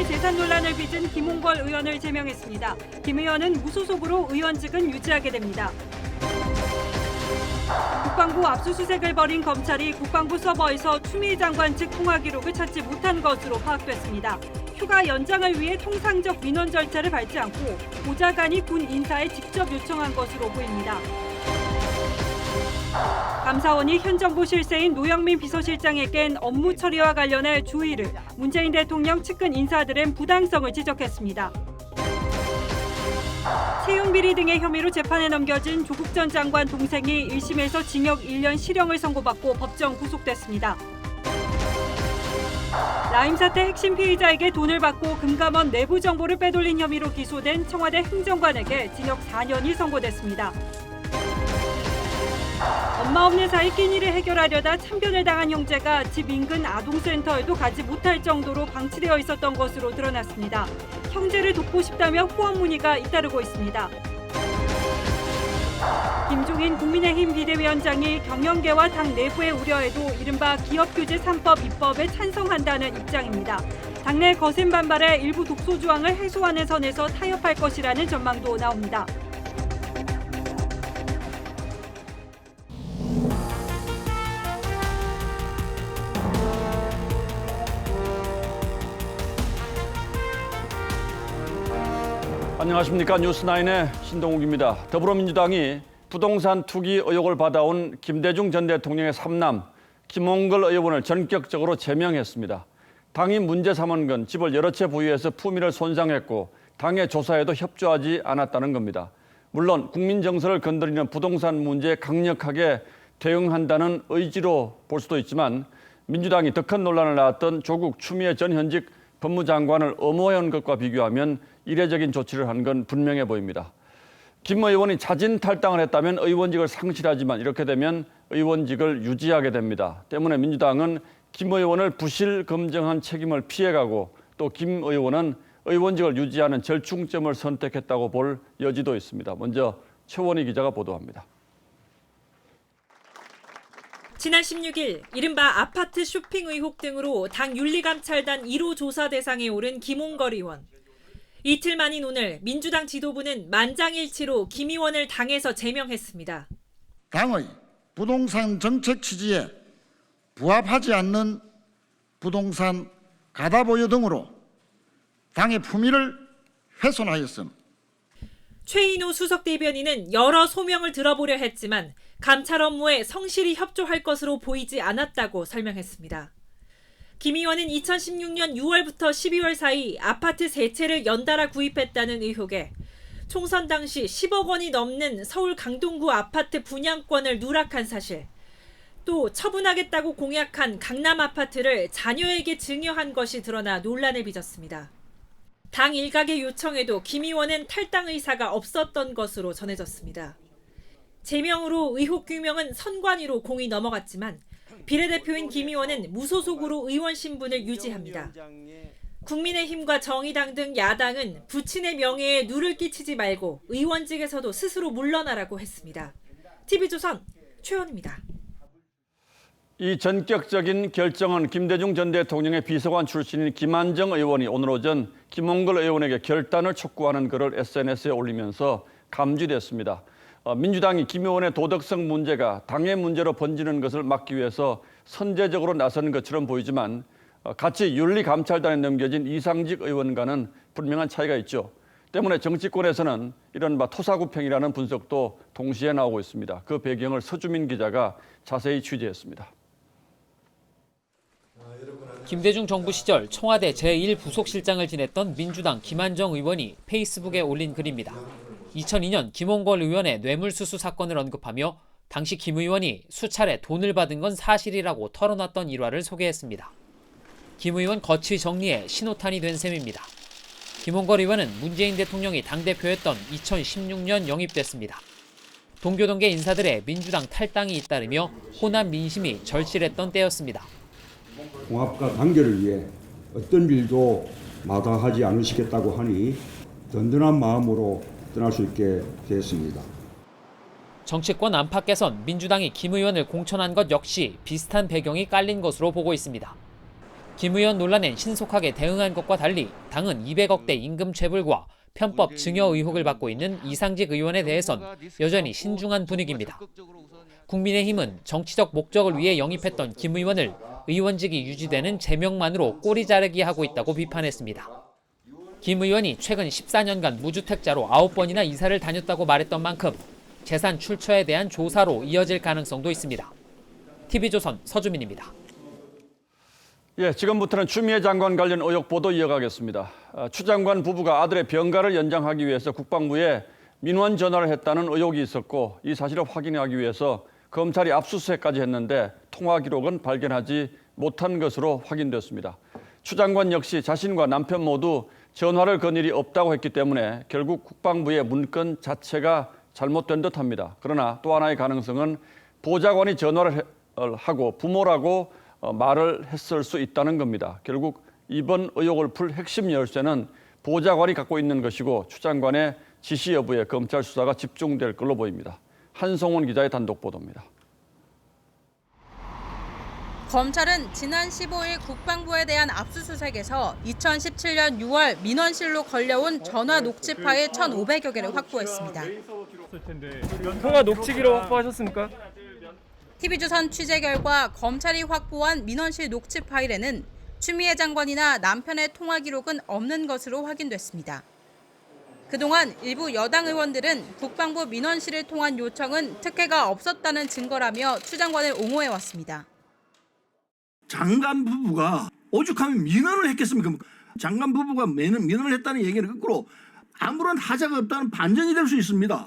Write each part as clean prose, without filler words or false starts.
민주당이 재산 논란을 빚은 김홍걸 의원을 제명했습니다. 김 의원은 무소속으로 의원직은 유지하게 됩니다. 국방부 압수수색을 벌인 검찰이 국방부 서버에서 추미애 장관 측 통화 기록을 찾지 못한 것으로 파악됐습니다. 휴가 연장을 위해 통상적 민원 절차를 밟지 않고 보좌관이 군 인사에 직접 요청한 것으로 보입니다. 감사원이 현 정부 실세인 노영민 비서실장에겐 업무 처리와 관련해 주의를, 문재인 대통령 측근 인사들은 부당성을 지적했습니다. 채용 비리 등의 혐의로 재판에 넘겨진 조국 전 장관 동생이 1심에서 징역 1년 실형을 선고받고 법정 구속됐습니다. 라임 사태 핵심 피의자에게 돈을 받고 금감원 내부 정보를 빼돌린 혐의로 기소된 청와대 행정관에게 징역 4년이 선고됐습니다. 엄마 없는 사이 끼니를 해결하려다 참변을 당한 형제가 집 인근 아동센터에도 가지 못할 정도로 방치되어 있었던 것으로 드러났습니다. 형제를 돕고 싶다며 후원 문의가 잇따르고 있습니다. 김종인 국민의힘 비대위원장이 경영계와 당 내부의 우려에도 이른바 기업규제 3법 입법에 찬성한다는 입장입니다. 당내 거센 반발에 일부 독소 조항을 해소하는 선에서 타협할 것이라는 전망도 나옵니다. 안녕하십니까. 뉴스9의 신동욱입니다. 더불어민주당이 부동산 투기 의혹을 받아온 김대중 전 대통령의 삼남 김홍걸 의원을 전격적으로 제명했습니다. 당이 문제 삼은 건 집을 여러 채 보유해서 품위를 손상했고 당의 조사에도 협조하지 않았다는 겁니다. 물론 국민 정서를 건드리는 부동산 문제에 강력하게 대응한다는 의지로 볼 수도 있지만 민주당이 더 큰 논란을 낳았던 조국 추미애 전 현직 법무장관을 엄호한 것과 비교하면 이례적인 조치를 한 건 분명해 보입니다. 김 의원이 자진 탈당을 했다면 의원직을 상실하지만 이렇게 되면 의원직을 유지하게 됩니다. 때문에 민주당은 김 의원을 부실 검증한 책임을 피해가고 또 김 의원은 의원직을 유지하는 절충점을 선택했다고 볼 여지도 있습니다. 먼저 최원희 기자가 보도합니다. 지난 16일 이른바 아파트 쇼핑 의혹 등으로 당 윤리감찰단 1호 조사 대상에 오른 김홍걸 의원. 이틀 만인 오늘 민주당 지도부는 만장일치로 김 의원을 당에서 제명했습니다. 당의 부동산 정책 취지에 부합하지 않는 부동산 가다보유 등으로 당의 품위를 훼손하였음. 최인호 수석 대변인은 여러 소명을 들어보려 했지만 감찰 업무에 성실히 협조할 것으로 보이지 않았다고 설명했습니다. 김 의원은 2016년 6월부터 12월 사이 아파트 3채를 연달아 구입했다는 의혹에 총선 당시 10억 원이 넘는 서울 강동구 아파트 분양권을 누락한 사실, 또 처분하겠다고 공약한 강남 아파트를 자녀에게 증여한 것이 드러나 논란을 빚었습니다. 당 일각의 요청에도 김 의원은 탈당 의사가 없었던 것으로 전해졌습니다. 제명으로 의혹 규명은 선관위로 공이 넘어갔지만 비례대표인 김 의원은 무소속으로 의원 신분을 유지합니다. 국민의힘과 정의당 등 야당은 부친의 명예에 누를 끼치지 말고 의원직에서도 스스로 물러나라고 했습니다. TV조선 최원입니다. 이 전격적인 결정은 김대중 전 대통령의 비서관 출신인 김한정 의원이 오늘 오전 김홍걸 의원에게 결단을 촉구하는 글을 SNS에 올리면서 감지됐습니다. 민주당이 김 의원의 도덕성 문제가 당의 문제로 번지는 것을 막기 위해서 선제적으로 나선 것처럼 보이지만 같이 윤리감찰단에 넘겨진 이상직 의원과는 분명한 차이가 있죠. 때문에 정치권에서는 이른바 토사구팽이라는 분석도 동시에 나오고 있습니다. 그 배경을 서주민 기자가 자세히 취재했습니다. 김대중 정부 시절 청와대 제1부속실장을 지냈던 민주당 김한정 의원이 페이스북에 올린 글입니다. 2002년 김홍걸 의원의 뇌물수수 사건을 언급하며 당시 김 의원이 수차례 돈을 받은 건 사실이라고 털어놨던 일화를 소개했습니다. 김 의원 거취 정리에 신호탄이 된 셈입니다. 김홍걸 의원은 문재인 대통령이 당대표였던 2016년 영입됐습니다. 동교동계 인사들의 민주당 탈당이 잇따르며 호남 민심이 절실했던 때였습니다. 통합과 단결을 위해 어떤 일도 마다하지 않으시겠다고 하니 든든한 마음으로 떠날 수 있게 되었습니다. 정치권 안팎에선 민주당이 김 의원을 공천한 것 역시 비슷한 배경이 깔린 것으로 보고 있습니다. 김 의원 논란엔 신속하게 대응한 것과 달리 당은 200억대 임금 체불과 편법 증여 의혹을 받고 있는 이상직 의원에 대해선 여전히 신중한 분위기입니다. 국민의힘은 정치적 목적을 위해 영입했던 김 의원을 의원직이 유지되는 제명만으로 꼬리 자르기 하고 있다고 비판했습니다. 김 의원이 최근 14년간 무주택자로 9번이나 이사를 다녔다고 말했던 만큼 재산 출처에 대한 조사로 이어질 가능성도 있습니다. TV조선 서주민입니다. 예, 지금부터는 추미애 장관 관련 의혹 보도 이어가겠습니다. 추 장관 부부가 아들의 병가를 연장하기 위해서 국방부에 민원 전화를 했다는 의혹이 있었고 이 사실을 확인하기 위해서 검찰이 압수수색까지 했는데 통화 기록은 발견하지 못한 것으로 확인됐습니다. 추 장관 역시 자신과 남편 모두 전화를 건 일이 없다고 했기 때문에 결국 국방부의 문건 자체가 잘못된 듯합니다. 그러나 또 하나의 가능성은 보좌관이 전화를 하고 부모라고 말을 했을 수 있다는 겁니다. 결국 이번 의혹을 풀 핵심 열쇠는 보좌관이 갖고 있는 것이고 추 장관의 지시 여부에 검찰 수사가 집중될 걸로 보입니다. 한송원 기자의 단독 보도입니다. 검찰은 지난 15일 국방부에 대한 압수수색에서 2017년 6월 민원실로 걸려온 전화 녹취 파일 1,500여 개를 확보했습니다. 통화 녹취 기록 확보하셨습니까? TV조선 취재 결과 검찰이 확보한 민원실 녹취 파일에는 추미애 장관이나 남편의 통화 기록은 없는 것으로 확인됐습니다. 그동안 일부 여당 의원들은 국방부 민원실을 통한 요청은 특혜가 없었다는 증거라며 추 장관을 옹호해왔습니다. 장관 부부가 오죽하면 민원을 했겠습니까? 장관 부부가 민원을 했다는 얘기는 거꾸로 아무런 하자가 없다는 반전이 될 수 있습니다.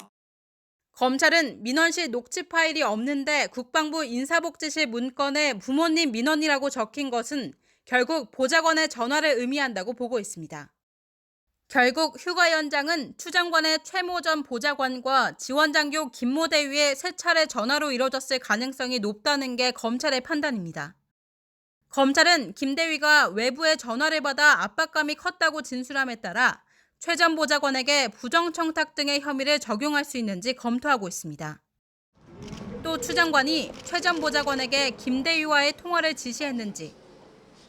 검찰은 민원실 녹취 파일이 없는데 국방부 인사복지실 문건에 부모님 민원이라고 적힌 것은 결국 보좌관의 전화를 의미한다고 보고 있습니다. 결국 휴가 연장은 추 장관의 최모 전 보좌관과 지원장교 김모 대위의 세 차례 전화로 이뤄졌을 가능성이 높다는 게 검찰의 판단입니다. 검찰은 김 대위가 외부의 전화를 받아 압박감이 컸다고 진술함에 따라 최 전 보좌관에게 부정청탁 등의 혐의를 적용할 수 있는지 검토하고 있습니다. 또 추 장관이 최 전 보좌관에게 김 대위와의 통화를 지시했는지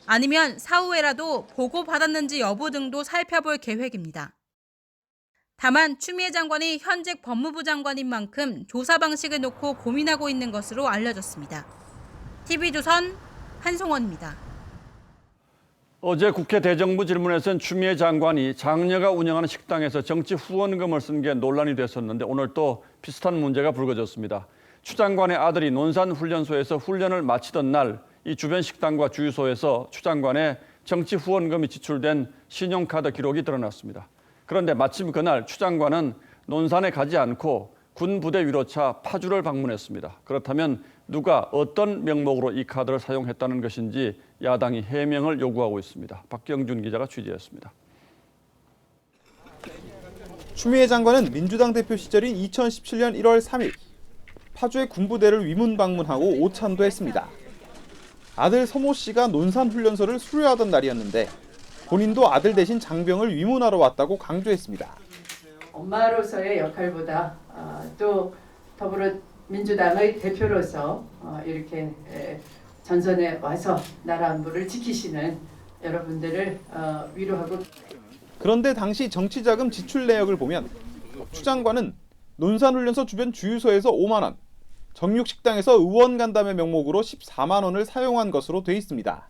아니면 사후에라도 보고받았는지 여부 등도 살펴볼 계획입니다. 다만 추미애 장관이 현직 법무부 장관인 만큼 조사 방식을 놓고 고민하고 있는 것으로 알려졌습니다. TV조선 한송원입니다. 어제 국회 대정부 질문에서는 추미애 장관이 장녀가 운영하는 식당에서 정치 후원금을 쓴 게 논란이 됐었는데 오늘 또 비슷한 문제가 불거졌습니다. 추 장관의 아들이 논산훈련소에서 훈련을 마치던 날 이 주변 식당과 주유소에서 추 장관의 정치 후원금이 지출된 신용카드 기록이 드러났습니다. 그런데 마침 그날 추 장관은 논산에 가지 않고 군부대 위로차 파주를 방문했습니다. 그렇다면 누가 어떤 명목으로 이 카드를 사용했다는 것인지 야당이 해명을 요구하고 있습니다. 박경준 기자가 취재했습니다. 추미애 장관은 민주당 대표 시절인 2017년 1월 3일 파주의 군부대를 위문 방문하고 오찬도 했습니다. 아들 서모 씨가 논산훈련소를 수료하던 날이었는데 본인도 아들 대신 장병을 위문하러 왔다고 강조했습니다. 엄마로서의 역할보다 또 더불어민주당의 대표로서 이렇게 전선에 와서 나라 안보를 지키시는 여러분들을 위로하고. 그런데 당시 정치자금 지출 내역을 보면 추 장관은 논산훈련소 주변 주유소에서 5만 원, 정육식당에서 의원 간담회 명목으로 14만 원을 사용한 것으로 돼 있습니다.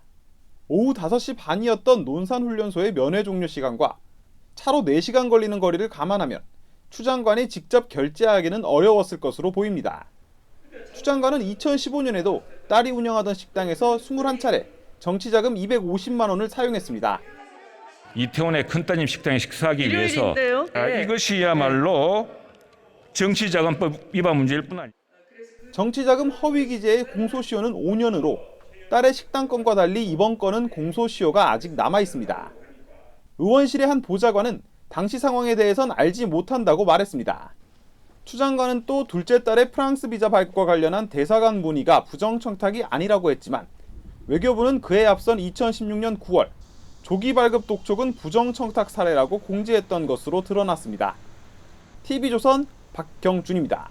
오후 5시 반이었던 논산훈련소의 면회 종료 시간과 차로 4시간 걸리는 거리를 감안하면 추 장관이 직접 결제하기는 어려웠을 것으로 보입니다. 추 장관은 2015년에도 딸이 운영하던 식당에서 21차례 정치자금 250만 원을 사용했습니다. 이태원의 큰따님 식당에 식사하기 위해서 네. 이것이야말로 정치자금법 위반 문제일 뿐 아닙니다. 정치자금 허위 기재의 공소시효는 5년으로 딸의 식당 건과 달리 이번 건은 공소시효가 아직 남아 있습니다. 의원실의 한 보좌관은 당시 상황에 대해선 알지 못한다고 말했습니다. 추 장관은 또 둘째 딸의 프랑스 비자 발급과 관련한 대사관 문의가 부정청탁이 아니라고 했지만 외교부는 그에 앞선 2016년 9월 조기 발급 독촉은 부정청탁 사례라고 공지했던 것으로 드러났습니다. TV조선 박경준입니다.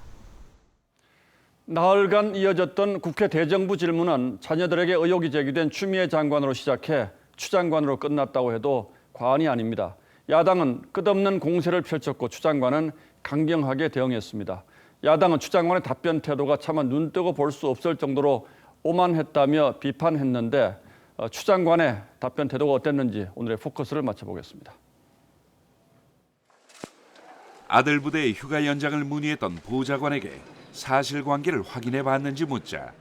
나흘간 이어졌던 국회 대정부 질문은 자녀들에게 의혹이 제기된 추미애 장관으로 시작해 추 장관으로 끝났다고 해도 과언이 아닙니다. 야당은 끝없는 공세를 펼쳤고 추 장관은 강경하게 대응했습니다. 야당은 추 장관의 답변 태도가 차마 눈뜨고 볼 수 없을 정도로 오만했다며 비판했는데 추 장관의 답변 태도가 어땠는지 오늘의 포커스를 맞춰보겠습니다. 아들 부대의 휴가 연장을 문의했던 보좌관에게 사실관계를 확인해 봤는지 묻자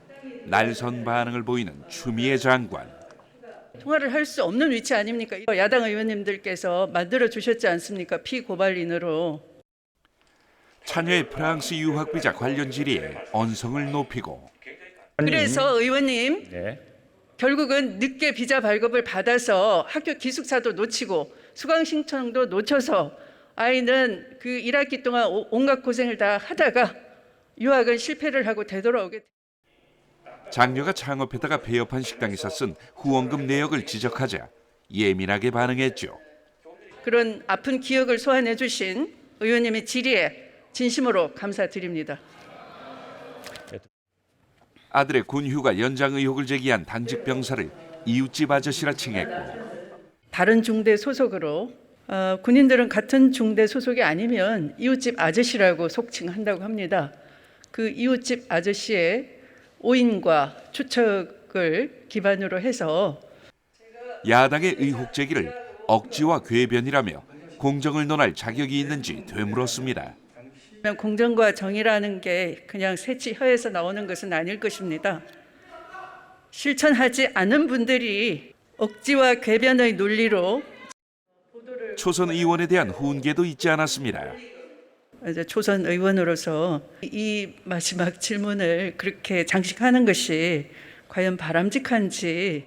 날선 반응을 보이는 추미애 장관. 통화를 할 수 없는 위치 아닙니까? 야당 의원님들께서 만들어 주셨지 않습니까? 피고발인으로. 차녀의 프랑스 유학 비자 관련 질의에 언성을 높이고. 그래서 의원님 결국은 늦게 비자 발급을 받아서 학교 기숙사도 놓치고 수강 신청도 놓쳐서 아이는 그 1학기 동안 온갖 고생을 다 하다가 유학은 실패를 하고 되돌아오게. 장녀가 창업했다가 폐업한 식당에서 쓴 후원금 내역을 지적하자 예민하게 반응했죠. 그런 아픈 기억을 소환해 주신 의원님의 질의에 진심으로 감사드립니다. 아들의 군 휴가 연장 의혹을 제기한 당직 병사를 이웃집 아저씨라 칭했고 다른 중대 소속으로 군인들은 같은 중대 소속이 아니면 이웃집 아저씨라고 속칭한다고 합니다. 그 이웃집 아저씨의 오인과 추측을 기반으로 해서 야당의 의혹 제기를 억지와 궤변이라며 공정을 논할 자격이 있는지 되물었습니다. 공정과 정의라는 게 그냥 새치혀에서 나오는 것은 아닐 것입니다. 실천하지 않은 분들이 억지와 궤변의 논리로 초선 의원에 대한 훈계도 잊지 않았습니다. 초선 의원으로서 이 마지막 질문을 그렇게 장식하는 것이 과연 바람직한지.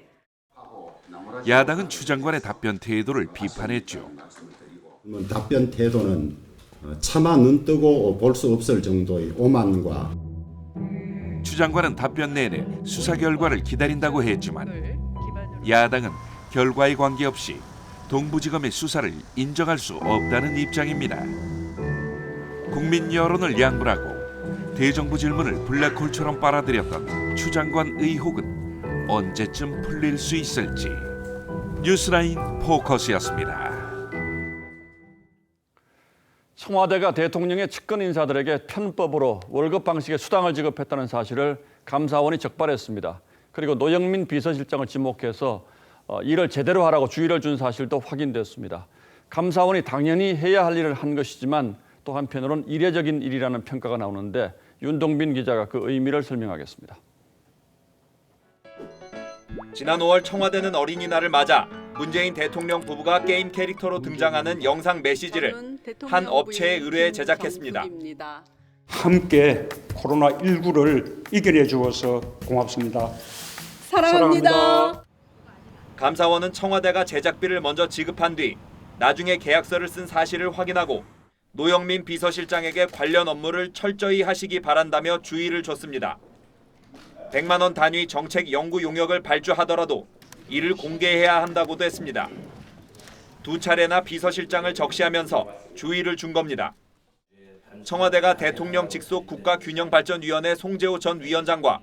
야당은 추 장관의 답변 태도를 비판했죠. 답변 태도는 차마 눈뜨고 볼 수 없을 정도의 오만과. 추 장관은 답변 내내 수사 결과를 기다린다고 했지만 야당은 결과에 관계없이 동부지검의 수사를 인정할 수 없다는 입장입니다. 국민 여론을 양분하고 대정부 질문을 블랙홀처럼 빨아들였던 추 장관 의혹은 언제쯤 풀릴 수 있을지. 뉴스라인 포커스였습니다. 청와대가 대통령의 측근 인사들에게 편법으로 월급 방식의 수당을 지급했다는 사실을 감사원이 적발했습니다. 그리고 노영민 비서실장을 지목해서 일을 제대로 하라고 주의를 준 사실도 확인됐습니다. 감사원이 당연히 해야 할 일을 한 것이지만 또 한편으로는 이례적인 일이라는 평가가 나오는데 윤동빈 기자가 그 의미를 설명하겠습니다. 지난 5월 청와대는 어린이날을 맞아 문재인 대통령 부부가 게임 캐릭터로 등장하는 영상 메시지를 한 업체에 의뢰해 제작했습니다. 함께 코로나19를 이겨내 주어서 고맙습니다. 사랑합니다. 감사원은 청와대가 제작비를 먼저 지급한 뒤 나중에 계약서를 쓴 사실을 확인하고 노영민 비서실장에게 관련 업무를 철저히 하시기 바란다며 주의를 줬습니다. 100만 원 단위 정책 연구 용역을 발주하더라도 이를 공개해야 한다고도 했습니다. 두 차례나 비서실장을 적시하면서 주의를 준 겁니다. 청와대가 대통령 직속 국가균형발전위원회 송재호 전 위원장과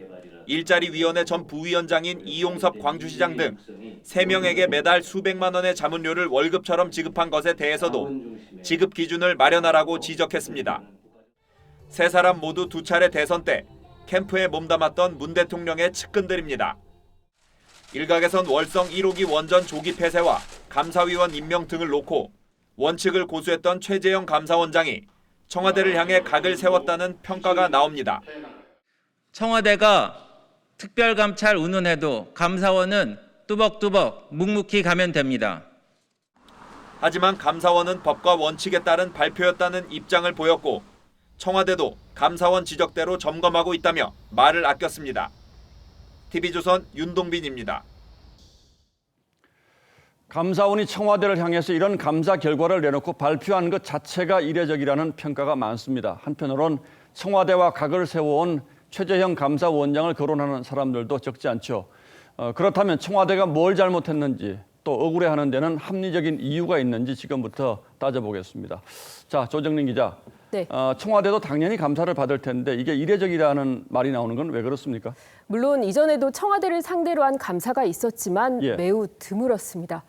일자리위원회 전 부위원장인 이용섭 광주시장 등 3명에게 매달 수백만 원의 자문료를 월급처럼 지급한 것에 대해서도 지급 기준을 마련하라고 지적했습니다. 세 사람 모두 두 차례 대선 때 캠프에 몸담았던 문 대통령의 측근들입니다. 일각에선 월성 1호기 원전 조기 폐쇄와 감사위원 임명 등을 놓고 원칙을 고수했던 최재형 감사원장이 청와대를 향해 각을 세웠다는 평가가 나옵니다. 청와대가 특별감찰 운운해도 감사원은 뚜벅뚜벅 묵묵히 가면 됩니다. 하지만 감사원은 법과 원칙에 따른 발표였다는 입장을 보였고 청와대도 감사원 지적대로 점검하고 있다며 말을 아꼈습니다. TV조선 윤동빈입니다. 감사원이 청와대를 향해서 이런 감사 결과를 내놓고 발표한 것 자체가 이례적이라는 평가가 많습니다. 한편으론 청와대와 각을 세워온 최재형 감사원장을 거론하는 사람들도 적지 않죠. 그렇다면 청와대가 뭘 잘못했는지 또 억울해하는 데는 합리적인 이유가 있는지 지금부터 따져보겠습니다. 자, 조정린 기자, 네. 청와대도 당연히 감사를 받을 텐데 이게 이례적이라는 말이 나오는 건 왜 그렇습니까? 물론 이전에도 청와대를 상대로 한 감사가 있었지만 예. 매우 드물었습니다.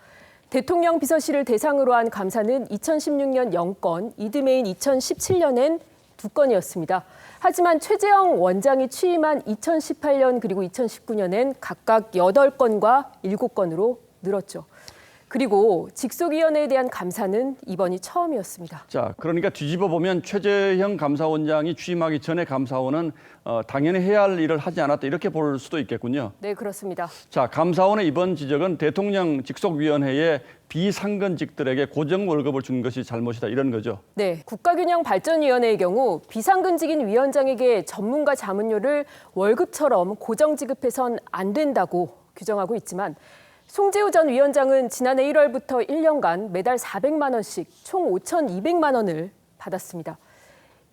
대통령 비서실을 대상으로 한 감사는 2016년 0건, 이듬해인 2017년엔 2건이었습니다. 하지만 최재형 원장이 취임한 2018년 그리고 2019년엔 각각 8건과 7건으로 늘었죠. 그리고 직속위원회에 대한 감사는 이번이 처음이었습니다. 자, 그러니까 뒤집어 보면 최재형 감사원장이 취임하기 전에 감사원은 당연히 해야 할 일을 하지 않았다 이렇게 볼 수도 있겠군요. 네, 그렇습니다. 자, 감사원의 이번 지적은 대통령 직속위원회에 비상근직들에게 고정 월급을 준 것이 잘못이다 이런 거죠. 네, 국가균형발전위원회의 경우 비상근직인 위원장에게 전문가 자문료를 월급처럼 고정 지급해선 안 된다고 규정하고 있지만 송재우 전 위원장은 지난해 1월부터 1년간 매달 400만 원씩 총 5,200만 원을 받았습니다.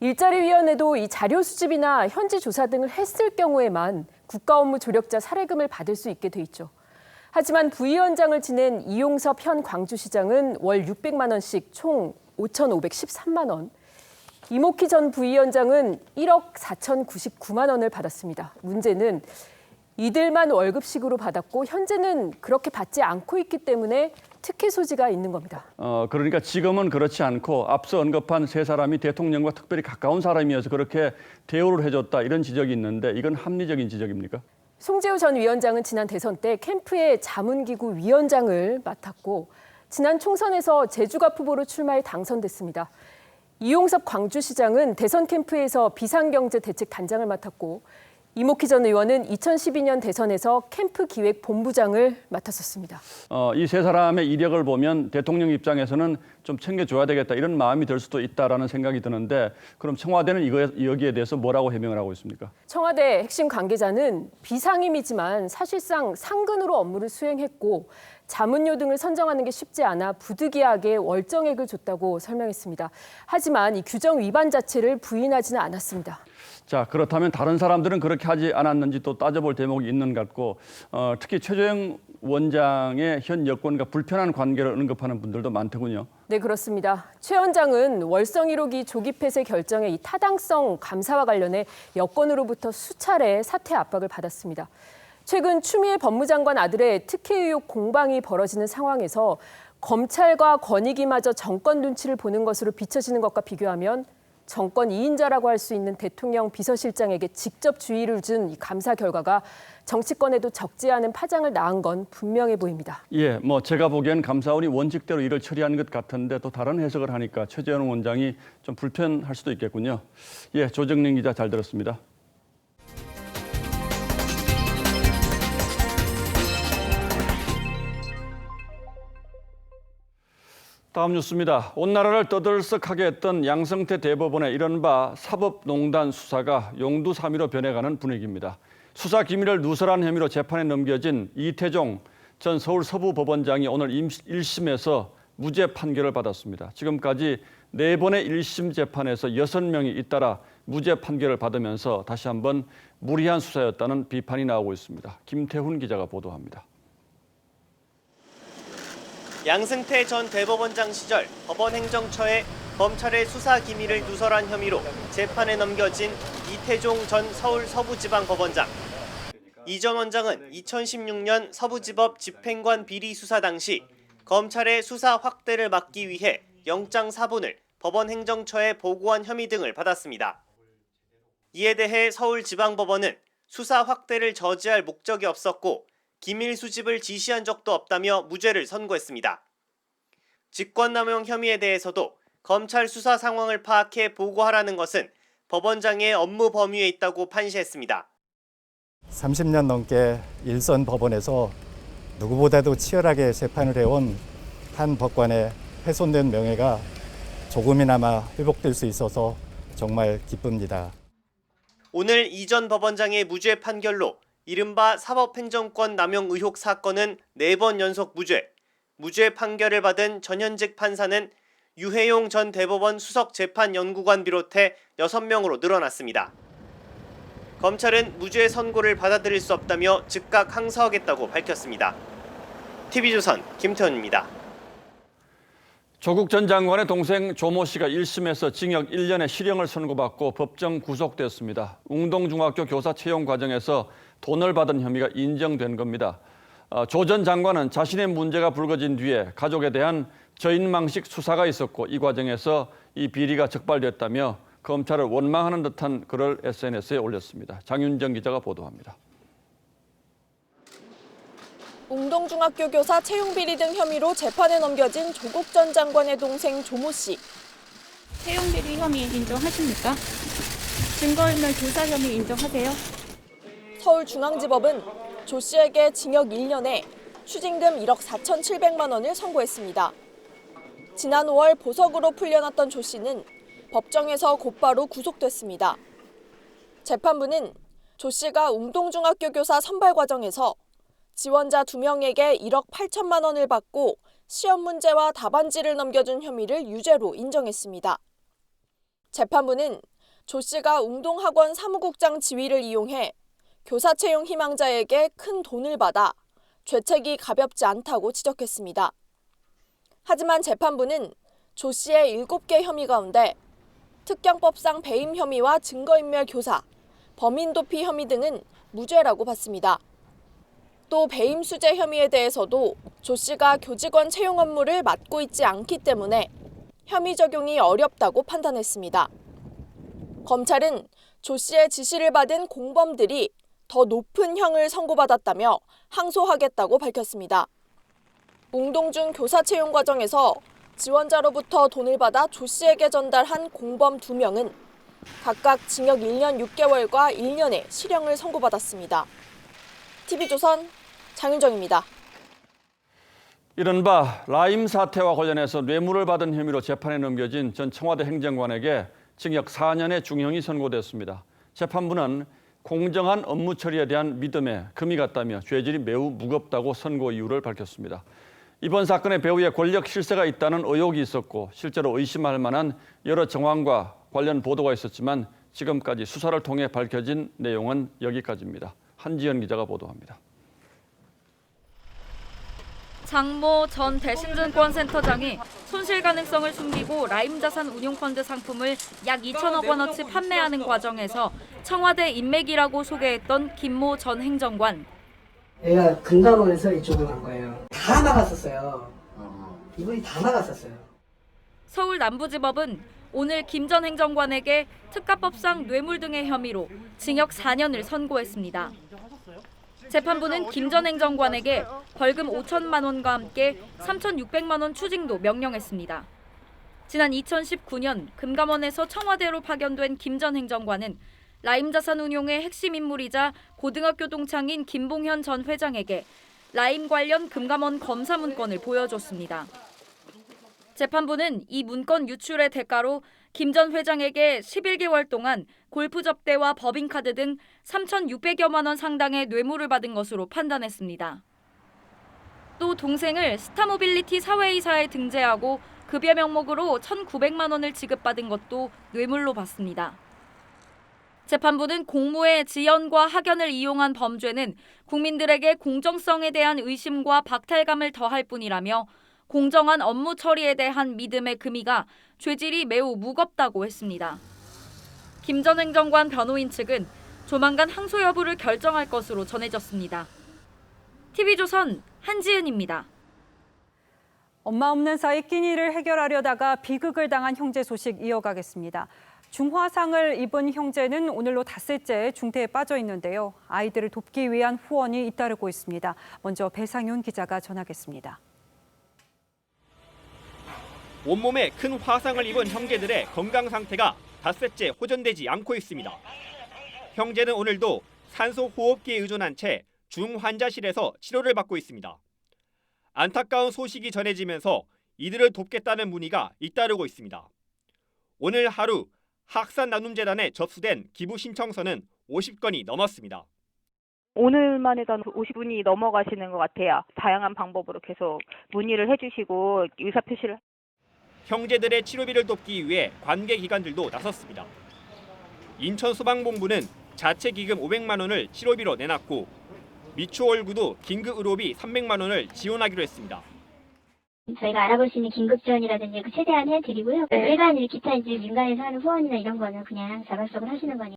일자리위원회도 이 자료 수집이나 현지 조사 등을 했을 경우에만 국가업무 조력자 사례금을 받을 수 있게 돼 있죠. 하지만 부위원장을 지낸 이용섭 현 광주시장은 월 600만 원씩 총 5,513만 원, 이목희 전 부위원장은 1억 4,099만 원을 받았습니다. 문제는 이들만 월급식으로 받았고 현재는 그렇게 받지 않고 있기 때문에 특혜 소지가 있는 겁니다. 그러니까 지금은 그렇지 않고 앞서 언급한 세 사람이 대통령과 특별히 가까운 사람이어서 그렇게 대우를 해줬다 이런 지적이 있는데 이건 합리적인 지적입니까? 송재우 전 위원장은 지난 대선 때 캠프의 자문기구 위원장을 맡았고 지난 총선에서 제주갑 후보로 출마해 당선됐습니다. 이용섭 광주시장은 대선 캠프에서 비상경제대책단장을 맡았고 이목희 전 의원은 2012년 대선에서 캠프 기획 본부장을 맡았었습니다. 이 세 사람의 이력을 보면 대통령 입장에서는 좀 챙겨줘야 되겠다 이런 마음이 들 수도 있다라는 생각이 드는데 그럼 청와대는 여기에 대해서 뭐라고 해명을 하고 있습니까? 청와대 핵심 관계자는 비상임이지만 사실상 상근으로 업무를 수행했고 자문료 등을 선정하는 게 쉽지 않아 부득이하게 월정액을 줬다고 설명했습니다. 하지만 이 규정 위반 자체를 부인하지는 않았습니다. 자, 그렇다면 다른 사람들은 그렇게 하지 않았는지 또 따져볼 대목이 있는 것 같고 특히 최재형 원장의 현 여권과 불편한 관계를 언급하는 분들도 많더군요. 네, 그렇습니다. 최 원장은 월성 1호기 조기 폐쇄 결정의 이 타당성 감사와 관련해 여권으로부터 수차례 사퇴 압박을 받았습니다. 최근 추미애 법무장관 아들의 특혜 의혹 공방이 벌어지는 상황에서 검찰과 권익위마저 정권 눈치를 보는 것으로 비춰지는 것과 비교하면 정권 2인자라고 할 수 있는 대통령 비서실장에게 직접 주의를 준 이 감사 결과가 정치권에도 적지 않은 파장을 낳은 건 분명해 보입니다. 예, 제가 보기엔 감사원이 원칙대로 일을 처리한 것 같은데 또 다른 해석을 하니까 최재형 원장이 좀 불편할 수도 있겠군요. 예, 조정린 기자 잘 들었습니다. 다음 뉴스입니다. 온 나라를 떠들썩하게 했던 양승태 대법원의 이른바 사법농단 수사가 용두사미로 변해가는 분위기입니다. 수사 기밀을 누설한 혐의로 재판에 넘겨진 이태종 전 서울 서부법원장이 오늘 1심에서 무죄 판결을 받았습니다. 지금까지 4번의 1심 재판에서 6명이 잇따라 무죄 판결을 받으면서 다시 한번 무리한 수사였다는 비판이 나오고 있습니다. 김태훈 기자가 보도합니다. 양승태 전 대법원장 시절 법원행정처에 검찰의 수사 기밀을 누설한 혐의로 재판에 넘겨진 이태종 전 서울 서부지방법원장. 이 전 원장은 2016년 서부지법 집행관 비리 수사 당시 검찰의 수사 확대를 막기 위해 영장 사본을 법원행정처에 보고한 혐의 등을 받았습니다. 이에 대해 서울지방법원은 수사 확대를 저지할 목적이 없었고 기밀 수집을 지시한 적도 없다며 무죄를 선고했습니다. 직권남용 혐의에 대해서도 검찰 수사 상황을 파악해 보고하라는 것은 법원장의 업무 범위에 있다고 판시했습니다. 30년 넘게 일선 법원에서 누구보다도 치열하게 재판을 해온 한 법관의 훼손된 명예가 조금이나마 회복될 수 있어서 정말 기쁩니다. 오늘 이 전 법원장의 무죄 판결로 이른바 사법행정권 남용 의혹 사건은 4번 연속 무죄 판결을 받은 전현직 판사는 유해용 전 대법원 수석재판연구관 비롯해 6명으로 늘어났습니다. 검찰은 무죄 선고를 받아들일 수 없다며 즉각 항소하겠다고 밝혔습니다. TV조선 김태훈입니다. 조국 전 장관의 동생 조모 씨가 1심에서 징역 1년의 실형을 선고받고 법정 구속됐습니다. 웅동중학교 교사 채용 과정에서 돈을 받은 혐의가 인정된 겁니다. 조 전 장관은 자신의 문제가 불거진 뒤에 가족에 대한 저인망식 수사가 있었고 이 과정에서 이 비리가 적발됐다며 검찰을 원망하는 듯한 글을 SNS에 올렸습니다. 장윤정 기자가 보도합니다. 웅동중학교 교사 채용 비리 등 혐의로 재판에 넘겨진 조국 전 장관의 동생 조모 씨. 채용 비리 혐의 인정하십니까? 증거인멸 교사 혐의 인정하세요? 서울중앙지법은 조 씨에게 징역 1년에 추징금 1억 4,700만 원을 선고했습니다. 지난 5월 보석으로 풀려났던 조 씨는 법정에서 곧바로 구속됐습니다. 재판부는 조 씨가 웅동중학교 교사 선발 과정에서 지원자 2명에게 1억 8천만 원을 받고 시험 문제와 답안지를 넘겨준 혐의를 유죄로 인정했습니다. 재판부는 조 씨가 웅동학원 사무국장 지위를 이용해 교사 채용 희망자에게 큰 돈을 받아 죄책이 가볍지 않다고 지적했습니다. 하지만 재판부는 조 씨의 7개 혐의 가운데 특경법상 배임 혐의와 증거인멸 교사, 범인 도피 혐의 등은 무죄라고 봤습니다. 또 배임 수재 혐의에 대해서도 조 씨가 교직원 채용 업무를 맡고 있지 않기 때문에 혐의 적용이 어렵다고 판단했습니다. 검찰은 조 씨의 지시를 받은 공범들이 더 높은 형을 선고받았다며 항소하겠다고 밝혔습니다. 웅동중 교사 채용 과정에서 지원자로부터 돈을 받아 조 씨에게 전달한 공범 2명은 각각 징역 1년 6개월과 1년의 실형을 선고받았습니다. TV조선 장윤정입니다. 이른바 라임 사태와 관련해서 뇌물을 받은 혐의로 재판에 넘겨진 전 청와대 행정관에게 징역 4년의 중형이 선고됐습니다. 재판부는 공정한 업무 처리에 대한 믿음에 금이 갔다며 죄질이 매우 무겁다고 선고 이유를 밝혔습니다. 이번 사건의 배후에 권력 실세가 있다는 의혹이 있었고 실제로 의심할 만한 여러 정황과 관련 보도가 있었지만 지금까지 수사를 통해 밝혀진 내용은 여기까지입니다. 한지연 기자가 보도합니다. 장모 전 대신증권센터장이 손실 가능성을 숨기고 라임자산 운용펀드 상품을 약 2천억 원어치 판매하는 과정에서 청와대 인맥이라고 소개했던 김모 전 행정관. 내가 금감원에서 이쪽으로 간 거예요. 다 나갔었어요. 이분이 다 나갔었어요. 서울 남부지법은 오늘 김 전 행정관에게 특가법상 뇌물 등의 혐의로 징역 4년을 선고했습니다. 재판부는 김 전 행정관에게 벌금 5천만 원과 함께 3,600만 원 추징도 명령했습니다. 지난 2019년 금감원에서 청와대로 파견된 김 전 행정관은 라임자산 운용의 핵심 인물이자 고등학교 동창인 김봉현 전 회장에게 라임 관련 금감원 검사 문건을 보여줬습니다. 재판부는 이 문건 유출의 대가로 김 전 회장에게 11개월 동안 골프 접대와 법인카드 등 3,600여만 원 상당의 뇌물을 받은 것으로 판단했습니다. 또 동생을 스타모빌리티 사회이사에 등재하고 급여 명목으로 1,900만 원을 지급받은 것도 뇌물로 봤습니다. 재판부는 공무의 지연과 학연을 이용한 범죄는 국민들에게 공정성에 대한 의심과 박탈감을 더할 뿐이라며 공정한 업무 처리에 대한 믿음의 금이가 죄질이 매우 무겁다고 했습니다. 김 전 행정관 변호인 측은 조만간 항소 여부를 결정할 것으로 전해졌습니다. TV조선 한지은입니다. 엄마 없는 사이 끼니를 해결하려다가 비극을 당한 형제 소식 이어가겠습니다. 중화상을 입은 형제는 오늘로 닷새째 중태에 빠져 있는데요. 아이들을 돕기 위한 후원이 잇따르고 있습니다. 먼저 배상윤 기자가 전하겠습니다. 온몸에 큰 화상을 입은 형제들의 건강 상태가 닷새째 호전되지 않고 있습니다. 형제는 오늘도 산소 호흡기에 의존한 채 중환자실에서 치료를 받고 있습니다. 안타까운 소식이 전해지면서 이들을 돕겠다는 문의가 잇따르고 있습니다. 오늘 하루 학산나눔재단에 접수된 기부 신청서는 50건이 넘었습니다. 오늘만 해도 50분이 넘어가시는 것 같아요. 다양한 방법으로 계속 문의를 해주시고 의사표시를. 형제들의 치료비를 돕기 위해 관계기관들도 나섰습니다. 인천소방본부는 자체 기금 500만 원을 치료비로 내놨고 미추홀구도 긴급 의료비 300만 원을 지원하기로 했습니다. 저희가 알아볼 수 있는 긴급 지원이라든지 최대한 해드리고요. 일반 기타 이제 민간에서 하는 후원이나 이런 거는 그냥 자발적으로 하시는 거니까.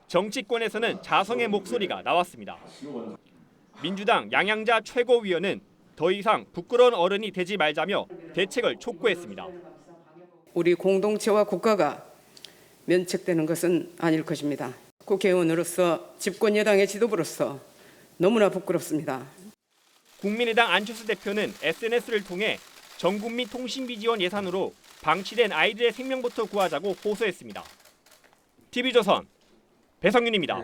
정치권에서는 자성의 목소리가 나왔습니다. 민주당 양양자 최고위원은 더 이상 부끄러운 어른이 되지 말자며 대책을 촉구했습니다. 우리 공동체와 국가가 면책되는 것은 아닐 것입니다. 국회의원으로서 집권 여당의 지도부로서 너무나 부끄럽습니다. 국민의당 안철수 대표는 SNS를 통해 전국민 통신비 지원 예산으로 방치된 아이들의 생명부터 구하자고 호소했습니다. TV조선 배성윤입니다.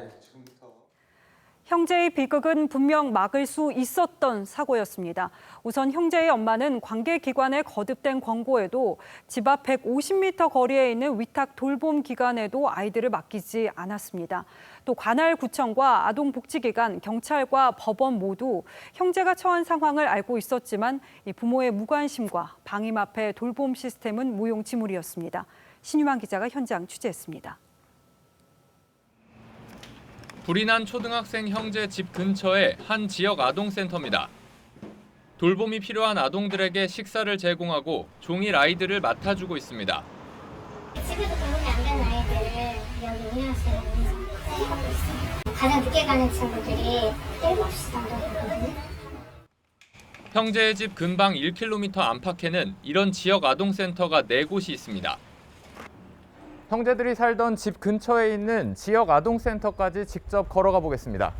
형제의 비극은 분명 막을 수 있었던 사고였습니다. 우선 형제의 엄마는 관계기관에 거듭된 권고에도 집 앞 150m 거리에 있는 위탁 돌봄 기관에도 아이들을 맡기지 않았습니다. 또 관할구청과 아동복지기관, 경찰과 법원 모두 형제가 처한 상황을 알고 있었지만 이 부모의 무관심과 방임 앞에 돌봄 시스템은 무용지물이었습니다. 신유만 기자가 현장 취재했습니다. 불이 난 초등학생 형제 집 근처의 한 지역 아동센터입니다. 돌봄이 필요한 아동들에게 식사를 제공하고 종일 아이들을 맡아주고 있습니다. 집에도 돌봄이 안 되는 아이들을 여기 운영하시는 생각하고 있습니다. 가장 늦게 가는 친구들이 7시 정도 되거든요. 형제의 집 근방 1km 안팎에는 이런 지역 아동센터가 4곳이 있습니다. 형제들이 살던 집 근처에 있는 지역 아동센터까지 직접 걸어가 보겠습니다.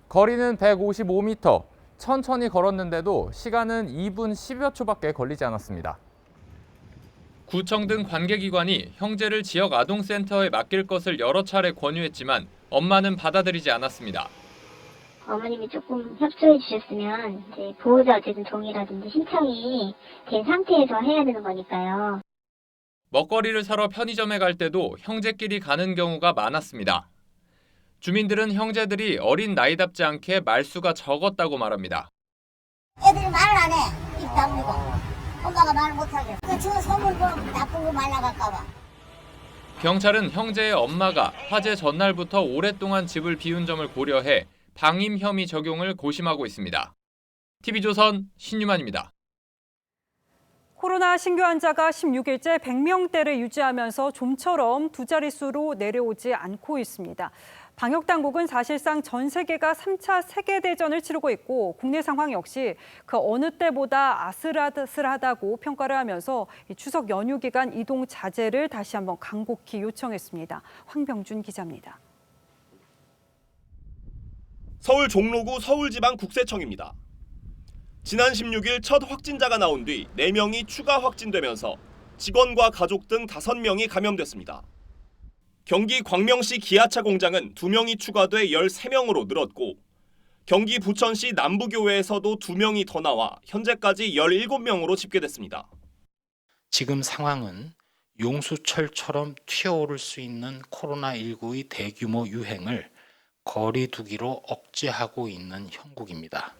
거리는 155m. 천천히 걸었는데도 시간은 2분 10여 초밖에 걸리지 않았습니다. 구청 등 관계기관이 형제를 지역 아동센터에 맡길 것을 여러 차례 권유했지만 엄마는 받아들이지 않았습니다. 어머님이 조금 협조해 주셨으면 이제 보호자 어쨌든 동의라든지 신청이 된 상태에서 해야 되는 거니까요. 먹거리를 사러 편의점에 갈 때도 형제끼리 가는 경우가 많았습니다. 주민들은 형제들이 어린 나이답지 않게 말수가 적었다고 말합니다. 애들이 말을 안 해. 입 다물고. 엄마가 말 못하게. 저 소문 나쁜 거 말 나갈까 봐. 경찰은 형제의 엄마가 화재 전날부터 오랫동안 집을 비운 점을 고려해 방임 혐의 적용을 고심하고 있습니다. TV조선 신유만입니다. 코로나 신규 환자가 16일째 100명대를 유지하면서 좀처럼 두 자릿수로 내려오지 않고 있습니다. 방역당국은 사실상 전 세계가 3차 세계대전을 치르고 있고 국내 상황 역시 그 어느 때보다 아슬아슬하다고 평가를 하면서 추석 연휴 기간 이동 자제를 다시 한번 간곡히 요청했습니다. 황병준 기자입니다. 서울 종로구 서울지방국세청입니다. 지난 16일 첫 확진자가 나온 뒤 4명이 추가 확진되면서 직원과 가족 등 5명이 감염됐습니다. 경기 광명시 기아차 공장은 2명이 추가돼 13명으로 늘었고 경기 부천시 남부교회에서도 2명이 더 나와 현재까지 17명으로 집계됐습니다. 지금 상황은 용수철처럼 튀어오를 수 있는 코로나19의 대규모 유행을 거리 두기로 억제하고 있는 형국입니다.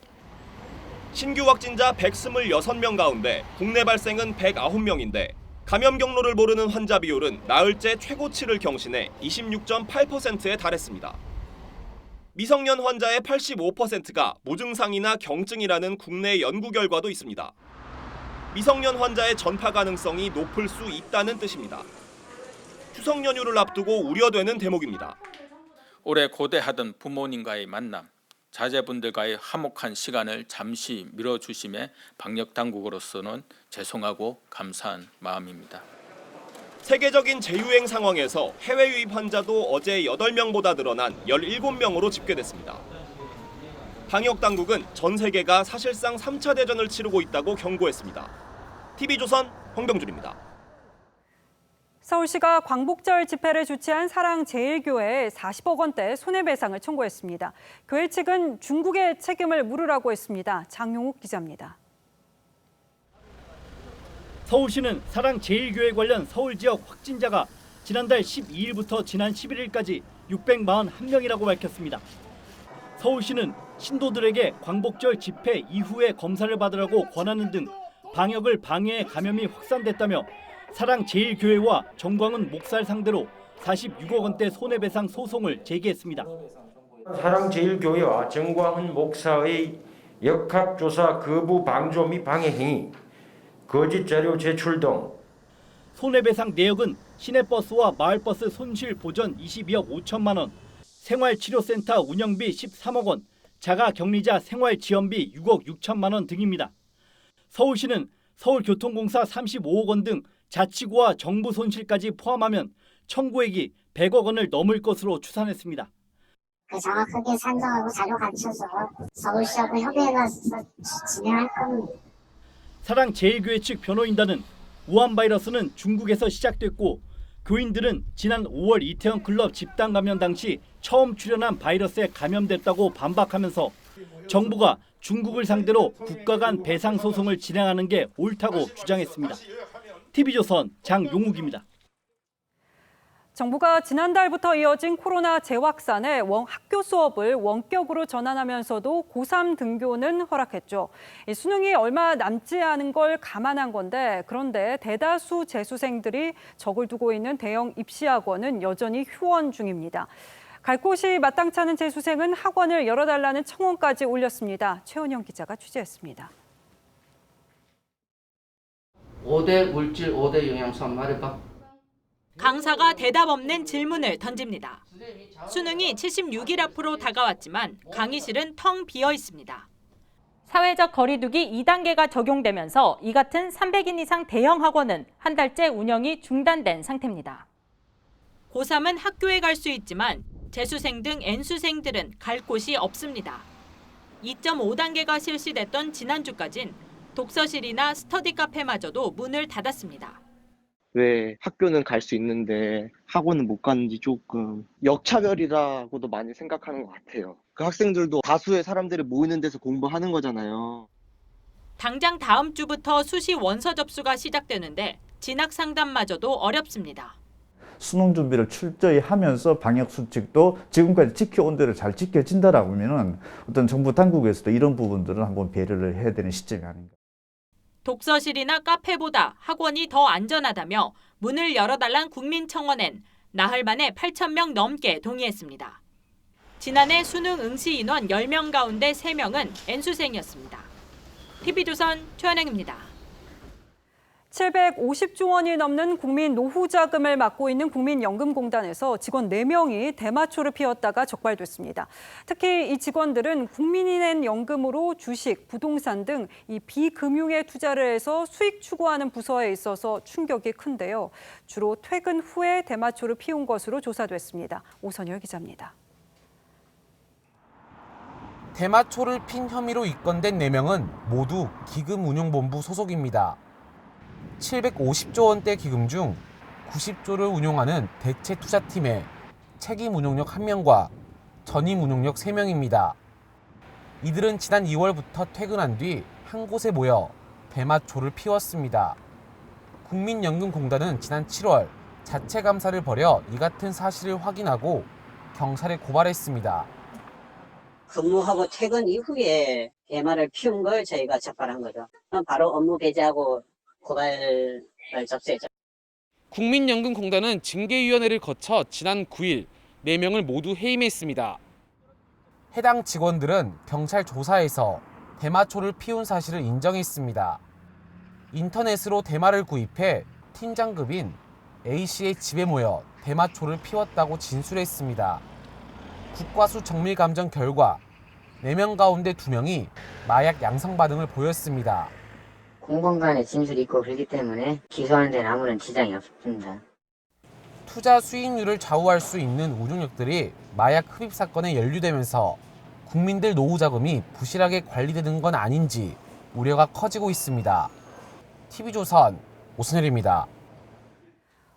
신규 확진자 126명 가운데 국내 발생은 109명인데 감염 경로를 모르는 환자 비율은 나흘째 최고치를 경신해 26.8%에 달했습니다. 미성년 환자의 85%가 무증상이나 경증이라는 국내 연구 결과도 있습니다. 미성년 환자의 전파 가능성이 높을 수 있다는 뜻입니다. 추석 연휴를 앞두고 우려되는 대목입니다. 올해 고대하던 부모님과의 만남, 자제분들과의 화목한 시간을 잠시 미뤄주심에 방역당국으로서는 죄송하고 감사한 마음입니다. 세계적인 재유행 상황에서 해외 유입 환자도 어제 8명보다 늘어난 17명으로 집계됐습니다. 방역당국은 전 세계가 사실상 3차 대전을 치르고 있다고 경고했습니다. TV조선 황병준입니다. 서울시가 광복절 집회를 주최한 사랑제일교회에 40억 원대 손해배상을 청구했습니다. 교회 측은 중국의 책임을 물으라고 했습니다. 장용욱 기자입니다. 서울시는 사랑제일교회 관련 서울 지역 확진자가 지난달 12일부터 지난 11일까지 641명이라고 밝혔습니다. 서울시는 신도들에게 광복절 집회 이후에 검사를 받으라고 권하는 등 방역을 방해해 감염이 확산됐다며 사랑제일교회와 정광훈 목사를 상대로 46억 원대 손해배상 소송을 제기했습니다. 사랑제일교회와 정광훈 목사의 역학조사 거부 방조 및 방해 행위, 거짓 자료 제출 등 손해배상 내역은 시내버스와 마을버스 손실 보전 22억 5천만 원, 생활치료센터 운영비 13억 원, 자가격리자 생활지원비 6억 6천만 원 등입니다. 서울시는 서울교통공사 35억 원 등 자치구와 정부 손실까지 포함하면 청구액이 100억 원을 넘을 것으로 추산했습니다. 정확하게 산정하고 자료 갖춰서 서울시하고 협의해서 진행할 겁니다. 사랑제일교회 측 변호인단은 우한 바이러스는 중국에서 시작됐고 교인들은 지난 5월 이태원 클럽 집단 감염 당시 처음 출현한 바이러스에 감염됐다고 반박하면서 정부가 중국을 상대로 국가 간 배상 소송을 진행하는 게 옳다고 주장했습니다. TV조선 장용욱입니다. 정부가 지난달부터 이어진 코로나 재확산에 학교 수업을 원격으로 전환하면서도 고3 등교는 허락했죠. 수능이 얼마 남지 않은 걸 감안한 건데 그런데 대다수 재수생들이 적을 두고 있는 대형 입시학원은 여전히 휴원 중입니다. 갈 곳이 마땅찮은 재수생은 학원을 열어달라는 청원까지 올렸습니다. 최원영 기자가 취재했습니다. 5대 물질, 5대 영양소 말해봐. 강사가 대답 없는 질문을 던집니다. 수능이 76일 앞으로 다가왔지만 강의실은 텅 비어 있습니다. 사회적 거리두기 2단계가 적용되면서 이 같은 300인 이상 대형 학원은 한 달째 운영이 중단된 상태입니다. 고3은 학교에 갈 수 있지만 재수생 등 N수생들은 갈 곳이 없습니다. 2.5단계가 실시됐던 지난주까진 독서실이나 스터디 카페마저도 문을 닫았습니다. 왜 학교는 갈 수 있는데 학원은 못 가는지 조금 역차별이라고도 많이 생각하는 것 같아요. 그 학생들도 다수의 사람들이 모이는 데서 공부하는 거잖아요. 당장 다음 주부터 수시 원서 접수가 시작되는데 진학 상담마저도 어렵습니다. 수능 준비를 철저히 하면서 방역 수칙도 지금까지 지켜온 대로 잘 지켜진다라고 하면은 어떤 정부 당국에서도 이런 부분들은 한번 배려를 해야 되는 시점이 아닌가. 독서실이나 카페보다 학원이 더 안전하다며 문을 열어달란 국민청원엔 나흘 만에 8,000명 넘게 동의했습니다. 지난해 수능 응시 인원 10명 가운데 3명은 N수생이었습니다. TV조선 최원영입니다. 750조 원이 넘는 국민 노후 자금을 맡고 있는 국민연금공단에서 직원 4명이 대마초를 피웠다가 적발됐습니다. 특히 이 직원들은 국민이 낸 연금으로 주식, 부동산 등 이 비금융에 투자를 해서 수익 추구하는 부서에 있어서 충격이 큰데요. 주로 퇴근 후에 대마초를 피운 것으로 조사됐습니다. 오선열 기자입니다. 대마초를 핀 혐의로 입건된 4명은 모두 기금운용본부 소속입니다. 750조 원대 기금 중 90조를 운용하는 대체 투자팀에 책임 운용력 1명과 전임 운용력 3명입니다. 이들은 지난 2월부터 퇴근한 뒤 한 곳에 모여 대마초를 피웠습니다. 국민연금공단은 지난 7월 자체 감사를 벌여 이 같은 사실을 확인하고 경찰에 고발했습니다. 근무하고 퇴근 이후에 대마를 피운 걸 저희가 적발한 거죠. 바로 업무 배제하고 고발을 접수했죠. 국민연금공단은 징계위원회를 거쳐 지난 9일 4명을 모두 해임했습니다. 해당 직원들은 경찰 조사에서 대마초를 피운 사실을 인정했습니다. 인터넷으로 대마를 구입해 팀장급인 A씨의 집에 모여 대마초를 피웠다고 진술했습니다. 국과수 정밀 감정 결과 4명 가운데 2명이 마약 양성 반응을 보였습니다. 공공간의 진술이 있고 그렇기 때문에 기소하는 데는 아무런 지장이 없습니다. 투자 수익률을 좌우할 수 있는 운용력들이 마약 흡입 사건에 연루되면서 국민들 노후 자금이 부실하게 관리되는 건 아닌지 우려가 커지고 있습니다. TV조선 오선열입니다.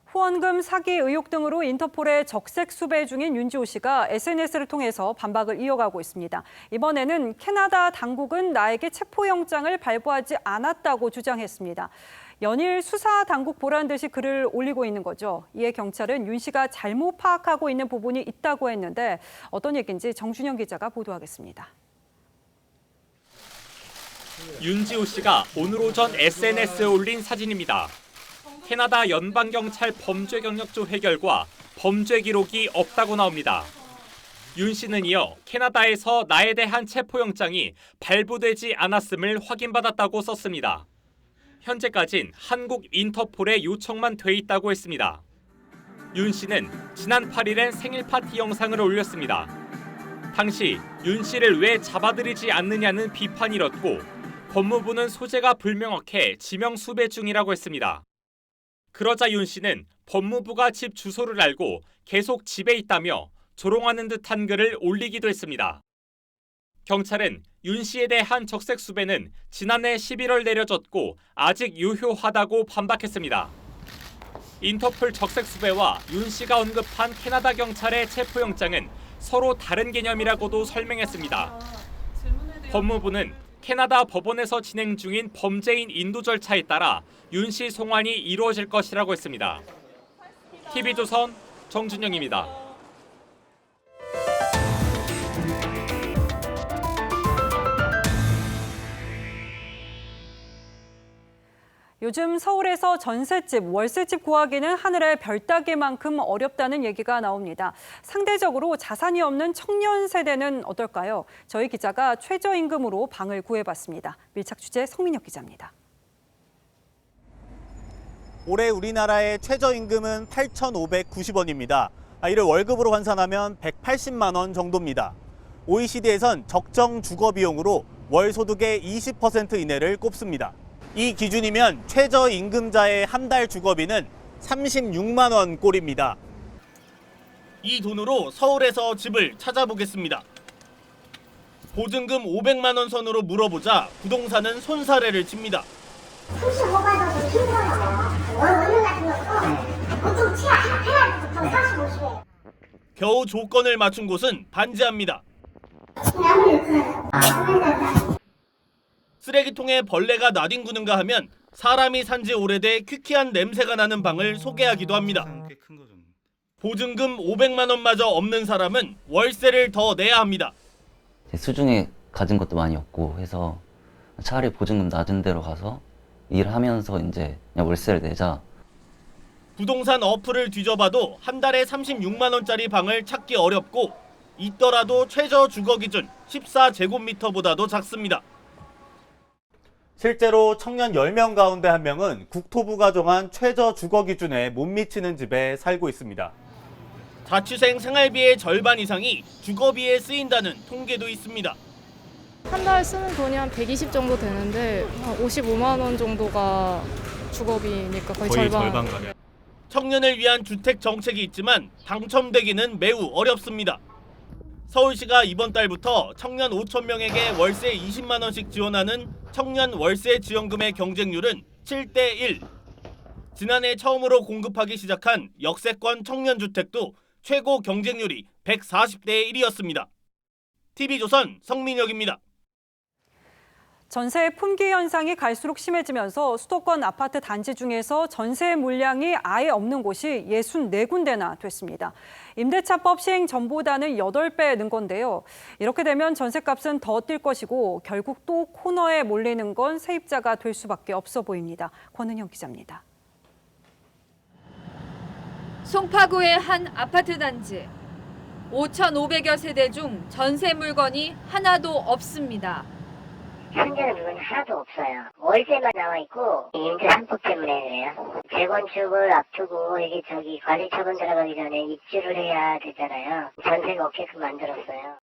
후원금 사기 의혹 등으로 인터폴에 적색 수배 중인 윤지호 씨가 SNS를 통해서 반박을 이어가고 있습니다. 이번에는 캐나다 당국은 나에게 체포영장을 발부하지 않았다고 주장했습니다. 연일 수사 당국 보란 듯이 글을 올리고 있는 거죠. 이에 경찰은 윤 씨가 잘못 파악하고 있는 부분이 있다고 했는데 어떤 얘기인지 정준영 기자가 보도하겠습니다. 윤지호 씨가 오늘 오전 SNS에 올린 사진입니다. 캐나다 연방경찰 범죄경력조 해결과 범죄 기록이 없다고 나옵니다. 윤 씨는 이어 캐나다에서 나에 대한 체포영장이 발부되지 않았음을 확인받았다고 썼습니다. 현재까진 한국 인터폴에 요청만 돼 있다고 했습니다. 윤 씨는 지난 8일엔 생일 파티 영상을 올렸습니다. 당시 윤 씨를 왜 잡아들이지 않느냐는 비판이 일었고 법무부는 소재가 불명확해 지명 수배 중이라고 했습니다. 그러자 윤 씨는 법무부가 집 주소를 알고 계속 집에 있다며 조롱하는 듯한 글을 올리기도 했습니다. 경찰은 윤 씨에 대한 적색 수배는 지난해 11월 내려졌고 아직 유효하다고 반박했습니다. 인터폴 적색 수배와 윤 씨가 언급한 캐나다 경찰의 체포영장은 서로 다른 개념이라고도 설명했습니다. 법무부는 캐나다 법원에서 진행 중인 범죄인 인도 절차에 따라 윤 씨 송환이 이루어질 것이라고 했습니다. TV조선 정준영입니다. 요즘 서울에서 전셋집, 월세집 구하기는 하늘의 별 따기만큼 어렵다는 얘기가 나옵니다. 상대적으로 자산이 없는 청년 세대는 어떨까요? 저희 기자가 최저임금으로 방을 구해봤습니다. 밀착 취재 성민혁 기자입니다. 올해 우리나라의 최저임금은 8,590원입니다. 이를 월급으로 환산하면 180만 원 정도입니다. OECD에선 적정 주거 비용으로 월 소득의 20% 이내를 꼽습니다. 이 기준이면 최저임금자의 한 달 주거비는 36만 원 꼴입니다. 이 돈으로 서울에서 집을 찾아보겠습니다. 보증금 500만 원 선으로 물어보자 부동산은 손사래를 칩니다. 35만 원 힘들어요. 월급 같은 거 보통 해야 보통 40, 50에. 겨우 조건을 맞춘 곳은 반지합니다. 쓰레기통에 벌레가 나뒹구는가 하면 사람이 산지 오래돼 퀴퀴한 냄새가 나는 방을 소개하기도 합니다. 보증금 500만 원마저 없는 사람은 월세를 더 내야 합니다. 수중에 가진 것도 많이 없고 해서 차라리 보증금 낮은 데로 가서 일하면서 이제 그냥 월세를 내자. 부동산 어플을 뒤져봐도 한 달에 36만 원짜리 방을 찾기 어렵고 있더라도 최저 주거 기준 14제곱미터보다도 작습니다. 실제로 청년 10명 가운데 1명은 국토부가 정한 최저 주거 기준에 못 미치는 집에 살고 있습니다. 자취생 생활비의 절반 이상이 주거비에 쓰인다는 통계도 있습니다. 한 달 쓰는 돈이 한 120 정도 되는데 한 55만 원 정도가 주거비니까 거의 절반 가량. 청년을 위한 주택 정책이 있지만 당첨되기는 매우 어렵습니다. 서울시가 이번 달부터 청년 5,000명에게 월세 20만 원씩 지원하는 청년 월세 지원금의 경쟁률은 7대1. 지난해 처음으로 공급하기 시작한 역세권 청년주택도 최고 경쟁률이 140대 1이었습니다. TV조선 성민혁입니다. 전세 품귀 현상이 갈수록 심해지면서 수도권 아파트 단지 중에서 전세 물량이 아예 없는 곳이 64군데나 됐습니다. 임대차법 시행 전보다는 8배 는 건데요. 이렇게 되면 전세값은 더 뛸 것이고 결국 또 코너에 몰리는 건 세입자가 될 수밖에 없어 보입니다. 권은영 기자입니다. 송파구의 한 아파트 단지. 5,500여 세대 중 전세 물건이 하나도 없습니다. 현재는 물건이 하나도 없어요. 월세만 나와 있고 임대 3법 때문에 그래요. 재건축을 앞두고 이게 관리 처분 들어가기 전에 입주를 해야 되잖아요. 전세가 없게끔 만들었어요.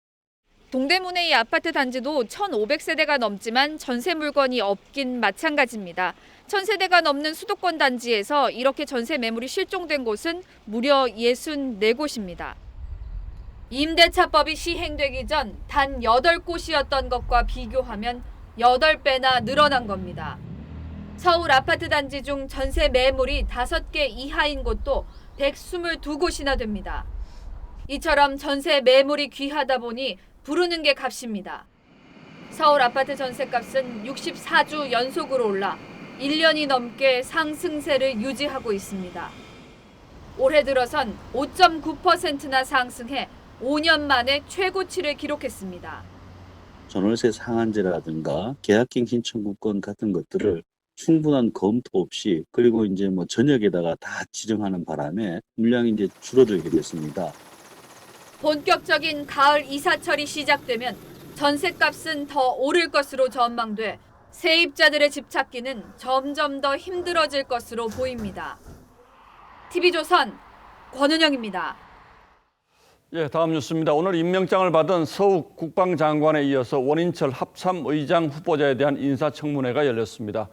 동대문의 이 아파트 단지도 1,500세대가 넘지만 전세 물건이 없긴 마찬가지입니다. 1,000세대가 넘는 수도권 단지에서 이렇게 전세 매물이 실종된 곳은 무려 64곳입니다. 임대차법이 시행되기 전 단 8곳이었던 것과 비교하면 8배나 늘어난 겁니다. 서울 아파트 단지 중 전세 매물이 5개 이하인 곳도 122곳이나 됩니다. 이처럼 전세 매물이 귀하다 보니 부르는 게 값입니다. 서울 아파트 전세값은 64주 연속으로 올라 1년이 넘게 상승세를 유지하고 있습니다. 올해 들어선 5.9%나 상승해 5년 만에 최고치를 기록했습니다. 전월세 상한제라든가 계약갱신 청구권 같은 것들을 충분한 검토 없이 그리고 이제 전역에다가 다 지정하는 바람에 물량이 이제 줄어들게 됐습니다. 본격적인 가을 이사철이 시작되면 전셋값은 더 오를 것으로 전망돼 세입자들의 집 찾기는 점점 더 힘들어질 것으로 보입니다. TV조선 권은영입니다. 예, 다음 뉴스입니다. 오늘 임명장을 받은 서욱 국방장관에 이어서 원인철 합참의장 후보자에 대한 인사청문회가 열렸습니다.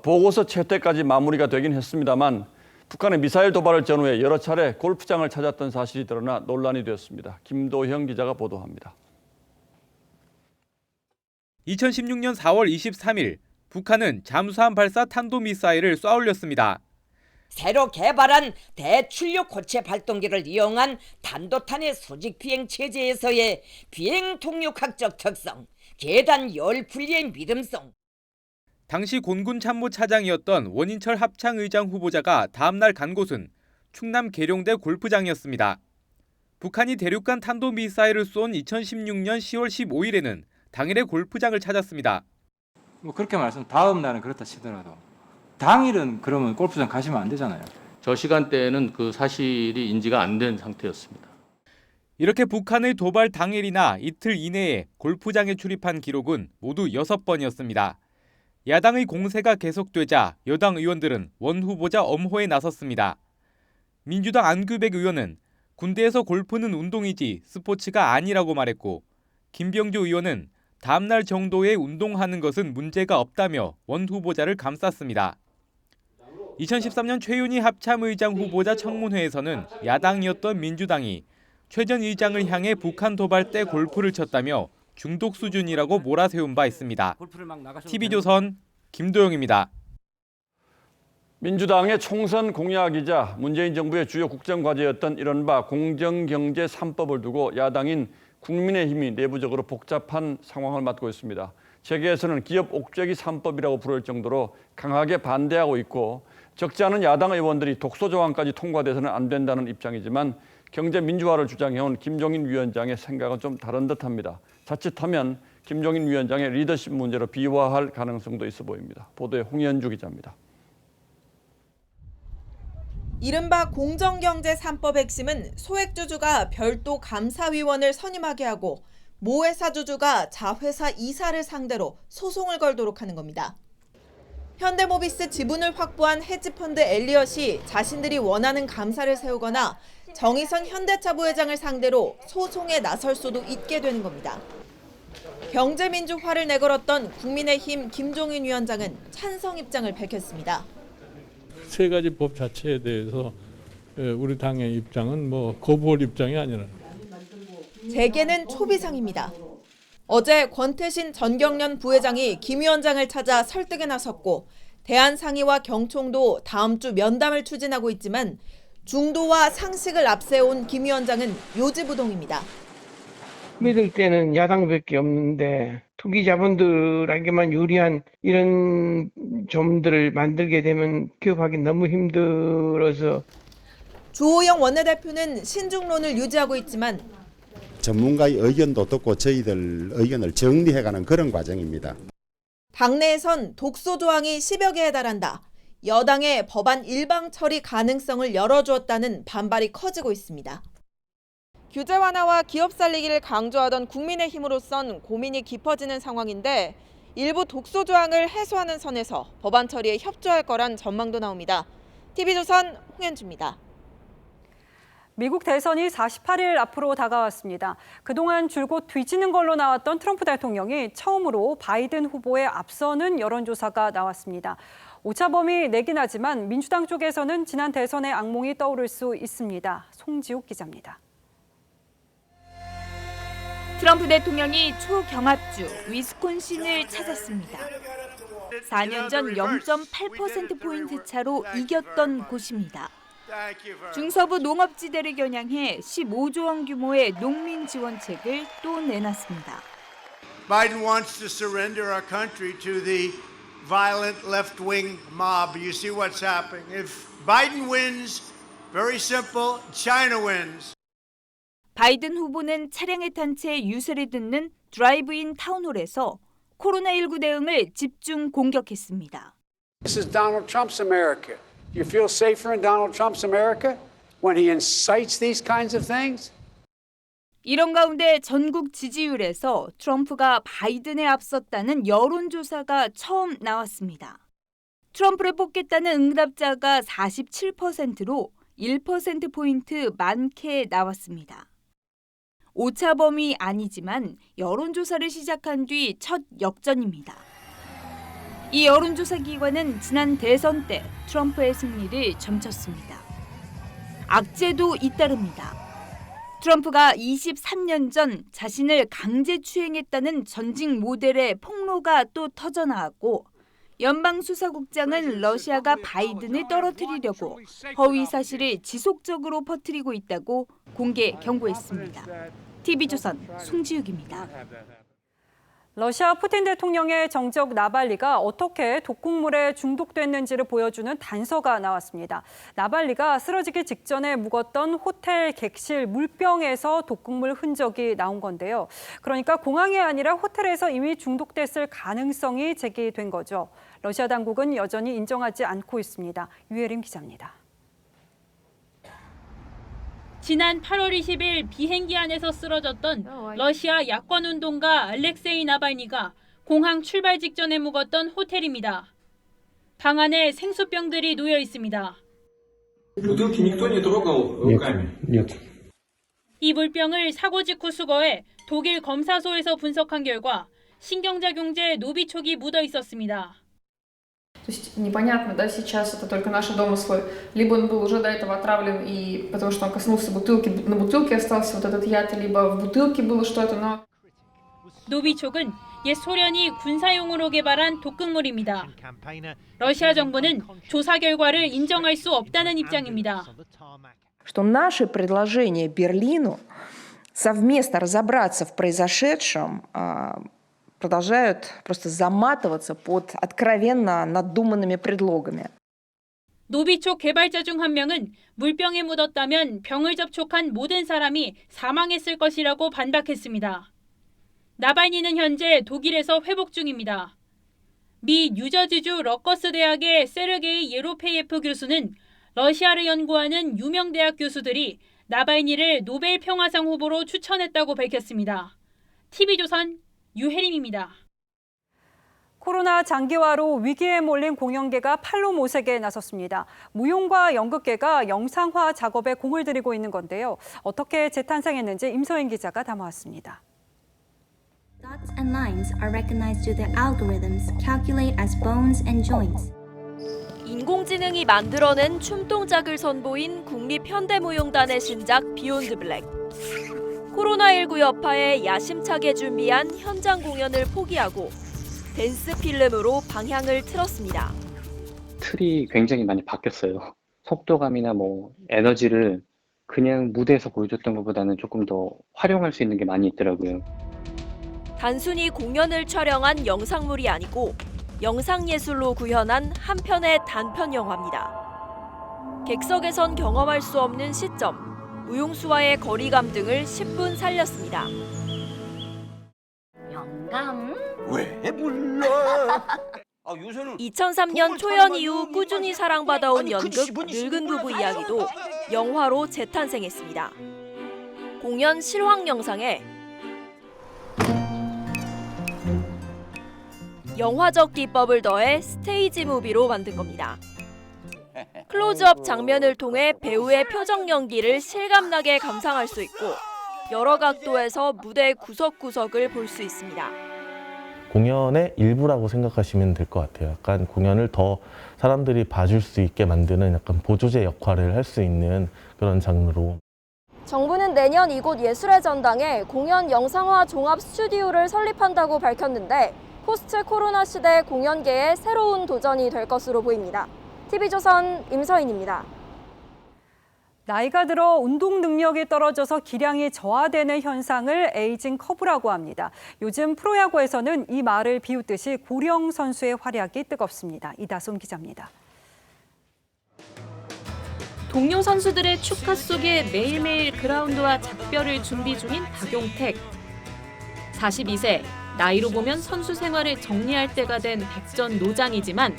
보고서 채택까지 마무리가 되긴 했습니다만 북한의 미사일 도발을 전후해 여러 차례 골프장을 찾았던 사실이 드러나 논란이 되었습니다. 김도형 기자가 보도합니다. 2016년 4월 23일 북한은 잠수함 발사 탄도미사일을 쏘아올렸습니다. 새로 개발한 대출력 고체 발동기를 이용한 단도탄의 수직 비행 체제에서의 비행 동력학적 특성, 계단 열 분리의 믿음성. 당시 곤군 참모차장이었던 원인철 합창의장 후보자가 다음날 간 곳은 충남 계룡대 골프장이었습니다. 북한이 대륙간 탄도미사일을 쏜 2016년 10월 15일에는 당일에 골프장을 찾았습니다. 그렇게 말씀 다음 날은 그렇다 치더라도 당일은 그러면 골프장 가시면 안 되잖아요. 저 시간대에는 그 사실이 인지가 안 된 상태였습니다. 이렇게 북한의 도발 당일이나 이틀 이내에 골프장에 출입한 기록은 모두 6번이었습니다. 야당의 공세가 계속되자 여당 의원들은 원 후보자 엄호에 나섰습니다. 민주당 안규백 의원은 군대에서 골프는 운동이지 스포츠가 아니라고 말했고, 김병주 의원은 다음날 정도에 운동하는 것은 문제가 없다며 원 후보자를 감쌌습니다. 2013년 최윤희 합참의장 후보자 청문회에서는 야당이었던 민주당이 최 전 의장을 향해 북한 도발 때 골프를 쳤다며 중독 수준이라고 몰아세운 바 있습니다. TV조선 김도영입니다. 민주당의 총선 공약이자 문재인 정부의 주요 국정과제였던 이른바 공정경제 3법을 두고 야당인 국민의힘이 내부적으로 복잡한 상황을 맞고 있습니다. 재계에서는 기업 옥죄기 3법이라고 부를 정도로 강하게 반대하고 있고, 적지 않은 야당 의원들이 독소 조항까지 통과돼서는 안 된다는 입장이지만 경제 민주화를 주장해온 김종인 위원장의 생각은 좀 다른 듯합니다. 자칫하면 김종인 위원장의 리더십 문제로 비화할 가능성도 있어 보입니다. 보도에 홍현주 기자입니다. 이른바 공정경제 3법 핵심은 소액주주가 별도 감사위원을 선임하게 하고 모회사 주주가 자회사 이사를 상대로 소송을 걸도록 하는 겁니다. 현대모비스 지분을 확보한 헤지펀드 엘리엇이 자신들이 원하는 감사를 세우거나 정의선 현대차 부회장을 상대로 소송에 나설 수도 있게 되는 겁니다. 경제민주화를 내걸었던 국민의힘 김종인 위원장은 찬성 입장을 밝혔습니다. 세 가지 법 자체에 대해서 우리 당의 입장은 거부할 입장이 아니라. 재계는 초비상입니다. 어제 권태신 전경련 부회장이 김 위원장을 찾아 설득에 나섰고, 대한상의와 경총도 다음 주 면담을 추진하고 있지만 중도와 상식을 앞세운 김 위원장은 요지부동입니다. 믿을 때는 야당밖에 없는데 투기 자본들에게만 유리한 이런 점들을 만들게 되면 기업하기 너무 힘들어서. 주호영 원내대표는 신중론을 유지하고 있지만 전문가의 의견도 듣고 저희들 의견을 정리해가는 그런 과정입니다. 당내에선 독소 조항이 10여 개에 달한다. 여당의 법안 일방 처리 가능성을 열어주었다는 반발이 커지고 있습니다. 규제 완화와 기업 살리기를 강조하던 국민의힘으로선 고민이 깊어지는 상황인데, 일부 독소 조항을 해소하는 선에서 법안 처리에 협조할 거란 전망도 나옵니다. TV조선 홍현주입니다. 미국 대선이 48일 앞으로 다가왔습니다. 그동안 줄곧 뒤지는 걸로 나왔던 트럼프 대통령이 처음으로 바이든 후보에 앞서는 여론조사가 나왔습니다. 오차범위 내긴 하지만 민주당 쪽에서는 지난 대선의 악몽이 떠오를 수 있습니다. 송지욱 기자입니다. 트럼프 대통령이 초경합주 위스콘신을 찾았습니다. 4년 전 0.8%포인트 차로 이겼던 곳입니다. 중서부 농업지대를 겨냥해 15조 원 규모의 농민 지원책을 또 내놨습니다. Biden wants to surrender our country to the violent left-wing mob. You see what's happening. If Biden wins, very simple, China wins. 바이든 후보는 차량에 탄 채 유세를 듣는 드라이브인 타운홀에서 코로나19 대응을 집중 공격했습니다. This is Donald Trump's America. Do you feel safer in Donald Trump's America when he incites these kinds of things? 이런 가운데 전국 지지율에서 트럼프가 바이든에 앞섰다는 여론조사가 처음 나왔습니다. 트럼프를 뽑겠다는 응답자가 47%로 1%포인트 많게 나왔습니다. 오차범위 아니지만 여론조사를 시작한 뒤 첫 역전입니다. 이 여론조사 기관은 지난 대선 때 트럼프의 승리를 점쳤습니다. 악재도 잇따릅니다. 트럼프가 23년 전 자신을 강제추행했다는 전직 모델의 폭로가 또 터져나왔고 연방수사국장은 러시아가 바이든을 떨어뜨리려고 허위 사실을 지속적으로 퍼뜨리고 있다고 공개 경고했습니다. TV조선 송지욱입니다. 러시아 푸틴 대통령의 정적 나발리가 어떻게 독극물에 중독됐는지를 보여주는 단서가 나왔습니다. 나발리가 쓰러지기 직전에 묵었던 호텔 객실 물병에서 독극물 흔적이 나온 건데요. 그러니까 공항이 아니라 호텔에서 이미 중독됐을 가능성이 제기된 거죠. 러시아 당국은 여전히 인정하지 않고 있습니다. 유혜림 기자입니다. 지난 8월 20일 비행기 안에서 쓰러졌던 러시아 야권운동가 알렉세이 나발니가 공항 출발 직전에 묵었던 호텔입니다. 방 안에 생수병들이 놓여 있습니다. 이 물병을 사고 직후 수거해 독일 검사소에서 분석한 결과 신경작용제 노비촉이 묻어 있었습니다. То есть непонятно, да, сейчас это только наши домыслы. Либо он был уже до этого отравлен, и потому что он коснулся бутылки, на бутылке остался вот этот яд, либо в бутылке было что-то, но... 노비촉은 옛 소련이 군사용으로 개발한 독극물입니다. 러시아 정부는 조사 결과를 인정할 수 없다는 입장입니다. Что наше предложение Берлину совместно разобраться в произошедшем продолжают просто заматываться под откровенно надуманными предлогами. 노비촉 개발자 중 한 명은 물병에 묻었다면 병을 접촉한 모든 사람이 사망했을 것이라고 반박했습니다. 나발니는 현재 독일에서 회복 중입니다. 미 뉴저지주 러커스 대학의 세르게이 예로페예프 교수는 러시아를 연구하는 유명 대학 교수들이 나발니를 노벨 평화상 후보로 추천했다고 밝혔습니다. TV조선 유혜림입니다. 코로나 장기화로 위기에 몰린 공연계가 팔로 모색에 나섰습니다. 무용과 연극계가 영상화 작업에 공을 들이고 있는 건데요. 어떻게 재탄생했는지 임서인 기자가 담아왔습니다. Dots and lines are recognized through their algorithms calculate as bones and joints. 인공지능이 만들어낸 춤 동작을 선보인 국립현대무용단의 신작 비욘드 블랙. 코로나19 여파에 야심차게 준비한 현장 공연을 포기하고 댄스 필름으로 방향을 틀었습니다. 틀이 굉장히 많이 바뀌었어요. 속도감이나 에너지를 그냥 무대에서 보여줬던 것보다는 조금 더 활용할 수 있는 게 많이 있더라고요. 단순히 공연을 촬영한 영상물이 아니고 영상예술로 구현한 한 편의 단편 영화입니다. 객석에선 경험할 수 없는 시점, 무용수와의 거리감 등을 10분 살렸습니다. 영감? 왜 불러? 2003년 초연 이후 꾸준히 사랑받아온 연극 늙은 부부 이야기도 영화로 재탄생했습니다. 공연 실황 영상에 영화적 기법을 더해 스테이지 무비로 만든 겁니다. 클로즈업 장면을 통해 배우의 표정 연기를 실감나게 감상할 수 있고 여러 각도에서 무대 구석구석을 볼 수 있습니다. 공연의 일부라고 생각하시면 될 것 같아요. 약간 공연을 더 사람들이 봐줄 수 있게 만드는 약간 보조제 역할을 할 수 있는 그런 장르로. 정부는 내년 이곳 예술의 전당에 공연 영상화 종합 스튜디오를 설립한다고 밝혔는데 포스트 코로나 시대 공연계의 새로운 도전이 될 것으로 보입니다. TV조선 임서인입니다. 나이가 들어 운동 능력이 떨어져서 기량이 저하되는 현상을 에이징 커브라고 합니다. 요즘 프로야구에서는 이 말을 비웃듯이 고령 선수의 활약이 뜨겁습니다. 이다솜 기자입니다. 동료 선수들의 축하 속에 매일매일 그라운드와 작별을 준비 중인 박용택. 42세, 나이로 보면 선수 생활을 정리할 때가 된 백전노장이지만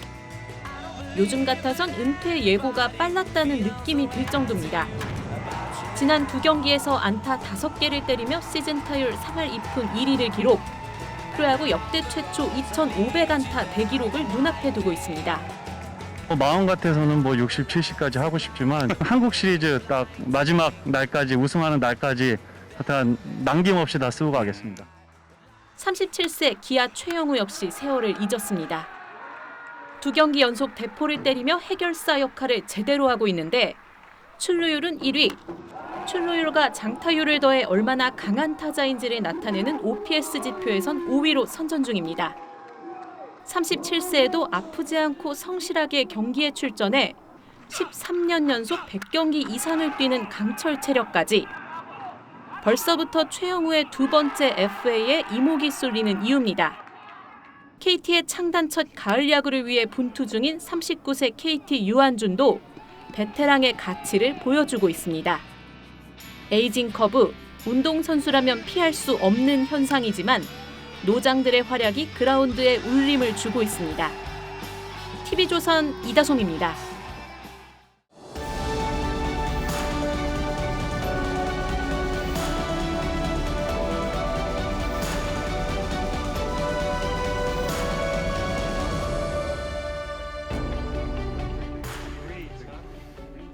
요즘 같아선 은퇴 예고가 빨랐다는 느낌이 들 정도입니다. 지난 2경기에서 안타 5개를 때리며 시즌 타율 3할 2푼 1리를 기록. 프로야구 역대 최초 2,500안타 대기록을 눈앞에 두고 있습니다. 마음 같아서는 뭐 60, 70까지 하고 싶지만 한국 시리즈 딱 마지막 날까지 우승하는 날까지 하여튼 남김없이 다 쓰고 가겠습니다. 37세 기아 최영우 역시 세월을 잊었습니다. 2경기 연속 대포를 때리며 해결사 역할을 제대로 하고 있는데 출루율은 1위. 출루율과 장타율을 더해 얼마나 강한 타자인지를 나타내는 OPS 지표에선 5위로 선전 중입니다. 37세에도 아프지 않고 성실하게 경기에 출전해 13년 연속 100경기 이상을 뛰는 강철 체력까지. 벌써부터 최영우의 2번째 FA에 이목이 쏠리는 이유입니다. KT의 창단 첫 가을 야구를 위해 분투 중인 39세 KT 유한준도 베테랑의 가치를 보여주고 있습니다. 에이징 커브, 운동선수라면 피할 수 없는 현상이지만 노장들의 활약이 그라운드에 울림을 주고 있습니다. TV조선 이다솜입니다.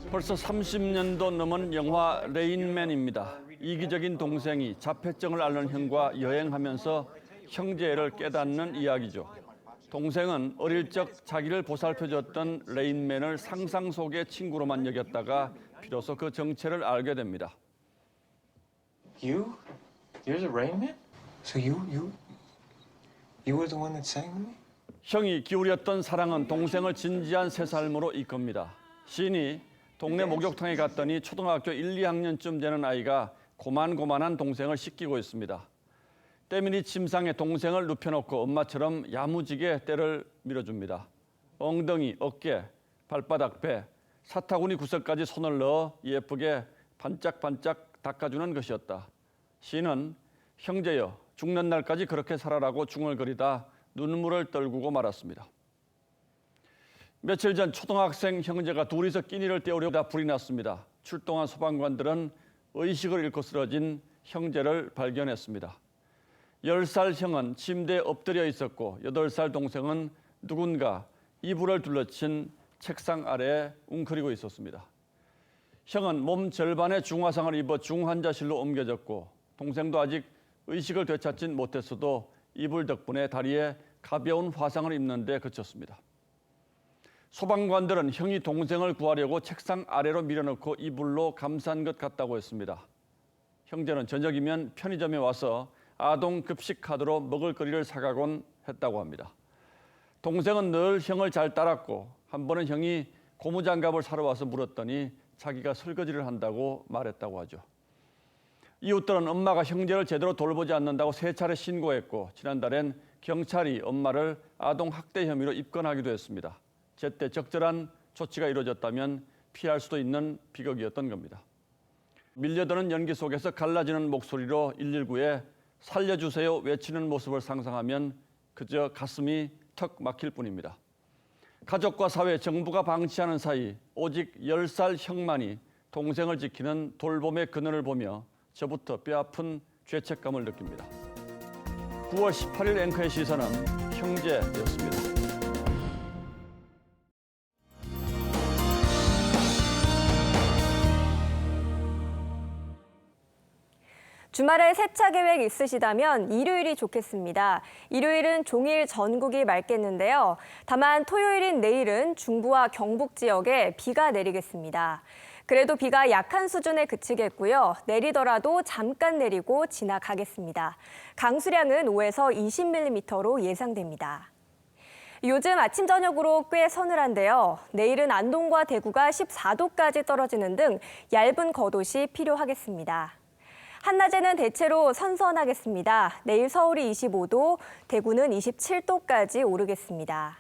벌써 30년도 넘은 영화 레인맨입니다. 이기적인 동생이 자폐증을 앓는 형과 여행하면서 형제애를 깨닫는 이야기죠. 동생은 어릴 적 자기를 보살펴줬던 레인맨을 상상 속의 친구로만 여겼다가 비로소 그 정체를 알게 됩니다. You? You're the Rain Man? So you were the one that sang with me? 형이 기울였던 사랑은 동생을 진지한 새 삶으로 이끕니다. 시인이 동네 목욕탕에 갔더니 초등학교 1, 2학년쯤 되는 아이가 고만고만한 동생을 씻기고 있습니다. 때밀이 침상에 동생을 눕혀놓고 엄마처럼 야무지게 때를 밀어줍니다. 엉덩이, 어깨, 발바닥, 배, 사타구니 구석까지 손을 넣어 예쁘게 반짝반짝 닦아주는 것이었다. 시인은 형제여 죽는 날까지 그렇게 살아라고 중얼거리다 눈물을 떨구고 말았습니다. 며칠 전 초등학생 형제가 둘이서 끼니를 때우려다 불이 났습니다. 출동한 소방관들은 의식을 잃고 쓰러진 형제를 발견했습니다. 10살 형은 침대에 엎드려 있었고 8살 동생은 누군가 이불을 둘러친 책상 아래에 웅크리고 있었습니다. 형은 몸 절반의 중화상을 입어 중환자실로 옮겨졌고 동생도 아직 의식을 되찾진 못했어도 이불 덕분에 다리에 가벼운 화상을 입는 데 그쳤습니다. 소방관들은 형이 동생을 구하려고 책상 아래로 밀어넣고 이불로 감싼 것 같다고 했습니다. 형제는 저녁이면 편의점에 와서 아동 급식 카드로 먹을거리를 사가곤 했다고 합니다. 동생은 늘 형을 잘 따랐고 한 번은 형이 고무장갑을 사러 와서 물었더니 자기가 설거지를 한다고 말했다고 하죠. 이웃들은 엄마가 형제를 제대로 돌보지 않는다고 3차례 신고했고 지난달엔 경찰이 엄마를 아동학대 혐의로 입건하기도 했습니다. 제때 적절한 조치가 이루어졌다면 피할 수도 있는 비극이었던 겁니다. 밀려드는 연기 속에서 갈라지는 목소리로 119에 살려주세요 외치는 모습을 상상하면 그저 가슴이 턱 막힐 뿐입니다. 가족과 사회, 정부가 방치하는 사이 오직 10살 형만이 동생을 지키는 돌봄의 그늘을 보며 저부터 뼈아픈 죄책감을 느낍니다. 9월 18일 앵커의 시선은 형제였습니다. 주말에 세차 계획 있으시다면 일요일이 좋겠습니다. 일요일은 종일 전국이 맑겠는데요. 다만 토요일인 내일은 중부와 경북 지역에 비가 내리겠습니다. 그래도 비가 약한 수준에 그치겠고요. 내리더라도 잠깐 내리고 지나가겠습니다. 강수량은 5에서 20mm로 예상됩니다. 요즘 아침 저녁으로 꽤 서늘한데요. 내일은 안동과 대구가 14도까지 떨어지는 등 얇은 겉옷이 필요하겠습니다. 한낮에는 대체로 선선하겠습니다. 내일 서울이 25도, 대구는 27도까지 오르겠습니다.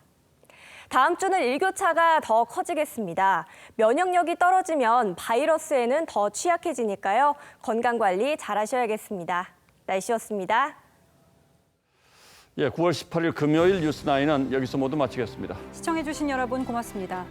다음 주는 일교차가 더 커지겠습니다. 면역력이 떨어지면 바이러스에는 더 취약해지니까요. 건강관리 잘하셔야겠습니다. 날씨였습니다. 9월 18일 금요일 뉴스9은 여기서 모두 마치겠습니다. 시청해주신 여러분 고맙습니다.